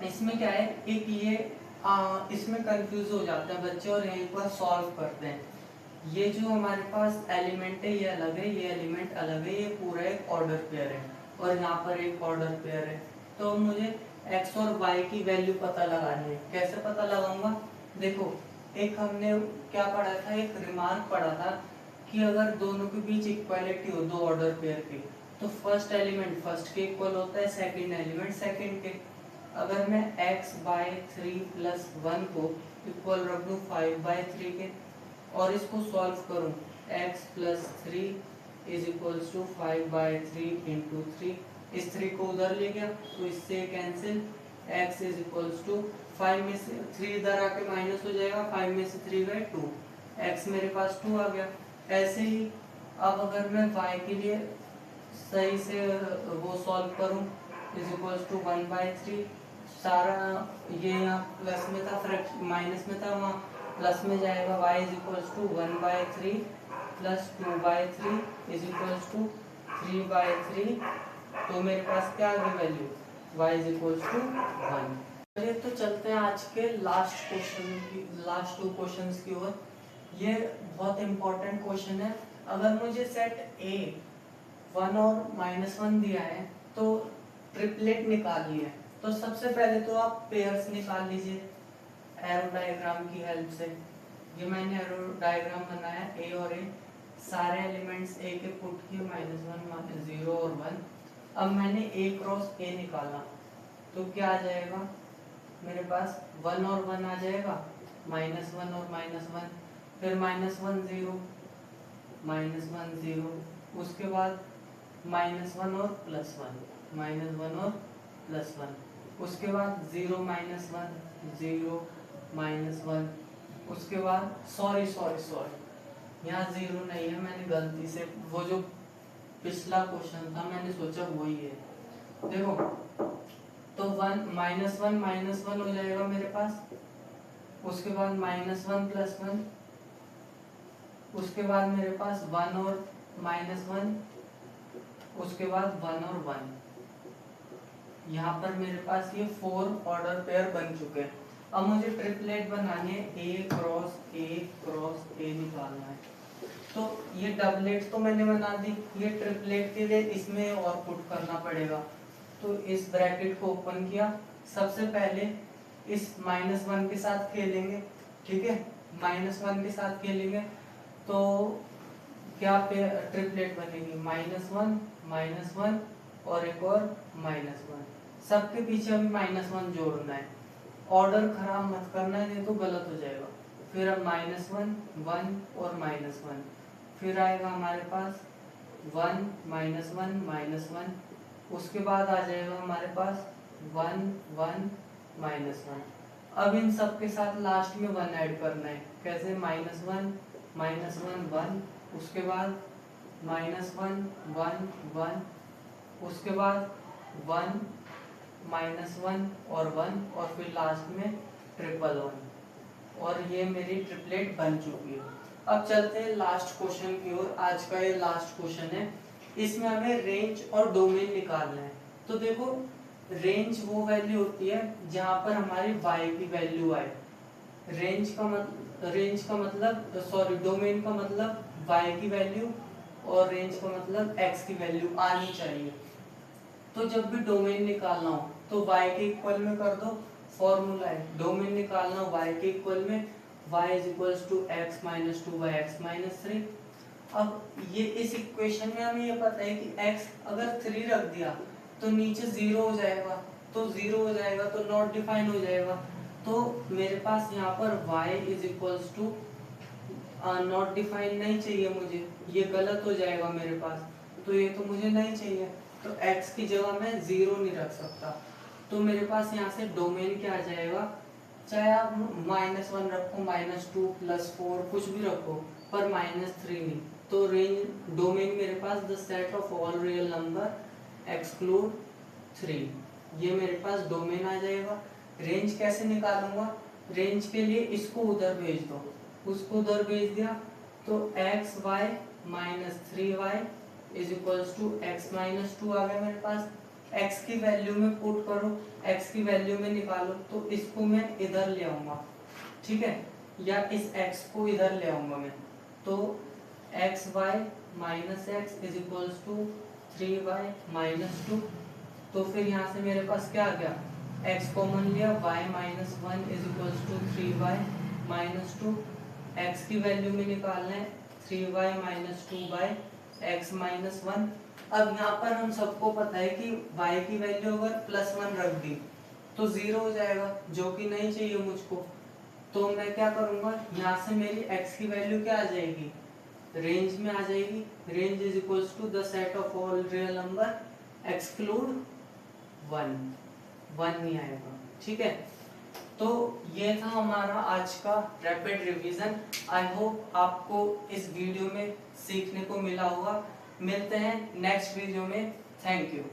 इसमें क्या है, एक ये इसमें कंफ्यूज हो जाते हैं बच्चे और यहीं पर सॉल्व करते हैं। ये जो हमारे पास एलिमेंट है ये अलग है, ये एलिमेंट अलग है, ये पूरा एक ऑर्डर पेयर है और यहाँ पर एक ऑर्डर पेयर है। तो मुझे x और y की वैल्यू पता लगानी है। कैसे पता लगाऊंगा, देखो एक हमने क्या पढ़ा था, एक रिमार्क पढ़ा था कि अगर दोनों के बीच इक्वालिटी हो दो ऑर्डर पेयर की, तो फर्स्ट एलिमेंट फर्स्ट के इक्वल होता है, सेकंड एलिमेंट सेकंड के। अगर मैं x/3 + 1 को इक्वल रख दूं 5/3 के और इसको सॉल्व करूं, x + 3 = 5/3 × 3, इस 3 को उधर ले गया तो इससे कैंसिल, x = 5 में से 3 इधर आके माइनस हो जाएगा, 5 में से 3 गए 2, x मेरे पास 2 आ गया। ऐसे ही अब अगर मैं y के लिए सही से वो सॉल्व करूं, = 1/3, सारा ये यहाँ प्लस में था, माइनस में था, वहाँ प्लस में जाएगा, y = 1/3 + 2/3 = 3/3, तो मेरे पास क्या आ गई वैल्यू, y = 1। चलिए तो चलते हैं आज के लास्ट टू क्वेश्चंस की ओर। ये बहुत इंपॉर्टेंट क्वेश्चन है। अगर मुझे सेट A 1 और -1 दिया है तो ट्रिपलेट निकालनी है, तो सबसे पहले तो आप पेयर्स निकाल लीजिए एरो डायग्राम की हेल्प से। ये मैंने एरो डायग्राम बनाया, A और A, सारे एलिमेंट्स A के पुट किए, -1 0 और 1। अब मैंने A क्रॉस A निकाला तो क्या आ जाएगा मेरे पास, 1 और 1 आ जाएगा, -1 और -1, फिर -1 0 -1 0, उसके बाद -1 और +1, -1 और +1, उसके बाद 0 -1 0 -1, उसके बाद सॉरी यहाँ 0 नहीं है, मैंने गलती से वो जो पिछला क्वेश्चन था मैंने सोचा वही है, देखो तो -1 हो जाएगा मेरे पास, उसके बाद -1 +1, उसके बाद मेरे पास 1 और -1, उसके बाद 1 और 1। यहाँ पर मेरे पास ये 4 ऑर्डर पेयर बन चुके हैं। अब मुझे ट्रिपलेट बनानी है, A क्रॉस A निकालना है। तो ये डबलेट तो मैंने बना दी, ये ट्रिपलेट के लिए इसमें और पुट करना पड़ेगा। तो इस ब्रैकेट को ओपन किया, सबसे पहले इस -1 के साथ खेलेंगे, ठीक है, -1 के साथ खेलेंगे तो क्या ट्रिपलेट बनेगी, -1 और एक और -1, सबके पीछे अभी -1 जोड़ना है। ऑर्डर खराब मत करना है, नहीं तो गलत हो जाएगा। फिर अब -1 1 और -1, फिर आएगा हमारे पास 1 -1 उसके बाद आ जाएगा हमारे पास 1 1 -1। अब इन सब के साथ लास्ट में 1 ऐड करना है। कैसे? -1 -1 1, उसके बाद -1 1 1, उसके बाद 1 -1 और 1, और फिर लास्ट में 111, और ये मेरी ट्रिपलेट बन चुकी है। अब चलते हैं लास्ट क्वेश्चन की ओर। आज का ये लास्ट क्वेश्चन है, इसमें हमें रेंज और डोमेन निकालना है। तो देखो, रेंज वो वैल्यू होती है जहां पर हमारी y की वैल्यू आए। डोमेन का मतलब y की वैल्यू, और रेंज का मतलब x की वैल्यू आनी चाहिए। तो जब भी डोमेन निकालना हो तो y के इक्वल में कर दो। फॉर्मूला है, डोमेन निकालना हो y के इक्वल में, y is equals to x minus 2 x minus 3। अब ये इस इक्वेशन में हमें ये पता है कि x अगर 3 रख दिया तो नीचे 0 हो जाएगा, तो 0 हो जाएगा तो नॉट डिफाइन हो जाएगा। तो मेरे पास यहाँ पर y is equals to not define नहीं चाहिए मुझे, ये गलत हो जाएगा मेरे पास, तो ये तो मुझे नहीं चाहिए। तो x की जगह मैं 0 नहीं रख सकता, तो मेरे पास यहाँ से डोमेन क्या आ जाएगा, चाहे आप -1 रखो, -2 +4 कुछ भी रखो, पर -3 नहीं। तो रेंज डोमेन मेरे पास the set of all real number exclude 3, ये मेरे पास डोमेन आ जाएगा। रेंज कैसे निकालूंगा? रेंज के लिए इसको उधर भेज दो, उसको उधर भेज दिया तो x y -3y is equals to x -2 आ गया मेरे पास। x की वैल्यू में पुट करो, x की वैल्यू में निकालो, तो इसको मैं इधर ले आऊंगा, ठीक है, या इस x को इधर ले आऊंगा मैं। तो x y -x is equals to 3y -2। तो फिर यहाँ से मेरे पास क्या आ गया, x कॉमन लिया, y -1 is equals to 3y -2। x की वैल्यू में निकालना है 3y -2 बाय x -1। अब यहाँ पर हम सबको पता है कि y की वैल्यू अगर +1 रख दी तो 0 हो जाएगा, जो कि नहीं चाहिए मुझको। तो मैं क्या करूँगा, यहाँ से मेरी x की वैल्यू क्या आ जाएगी, रेंज में आ जाएगी। Range is equals to the set of all real number exclude 1 नहीं आएगा, ठीक है। तो ये था हमारा आज का रैपिड रिवीजन। आई होप आपको इस वीडियो में सीखने को मिला होगा। मिलते हैं नेक्स्ट वीडियो में। Thank you.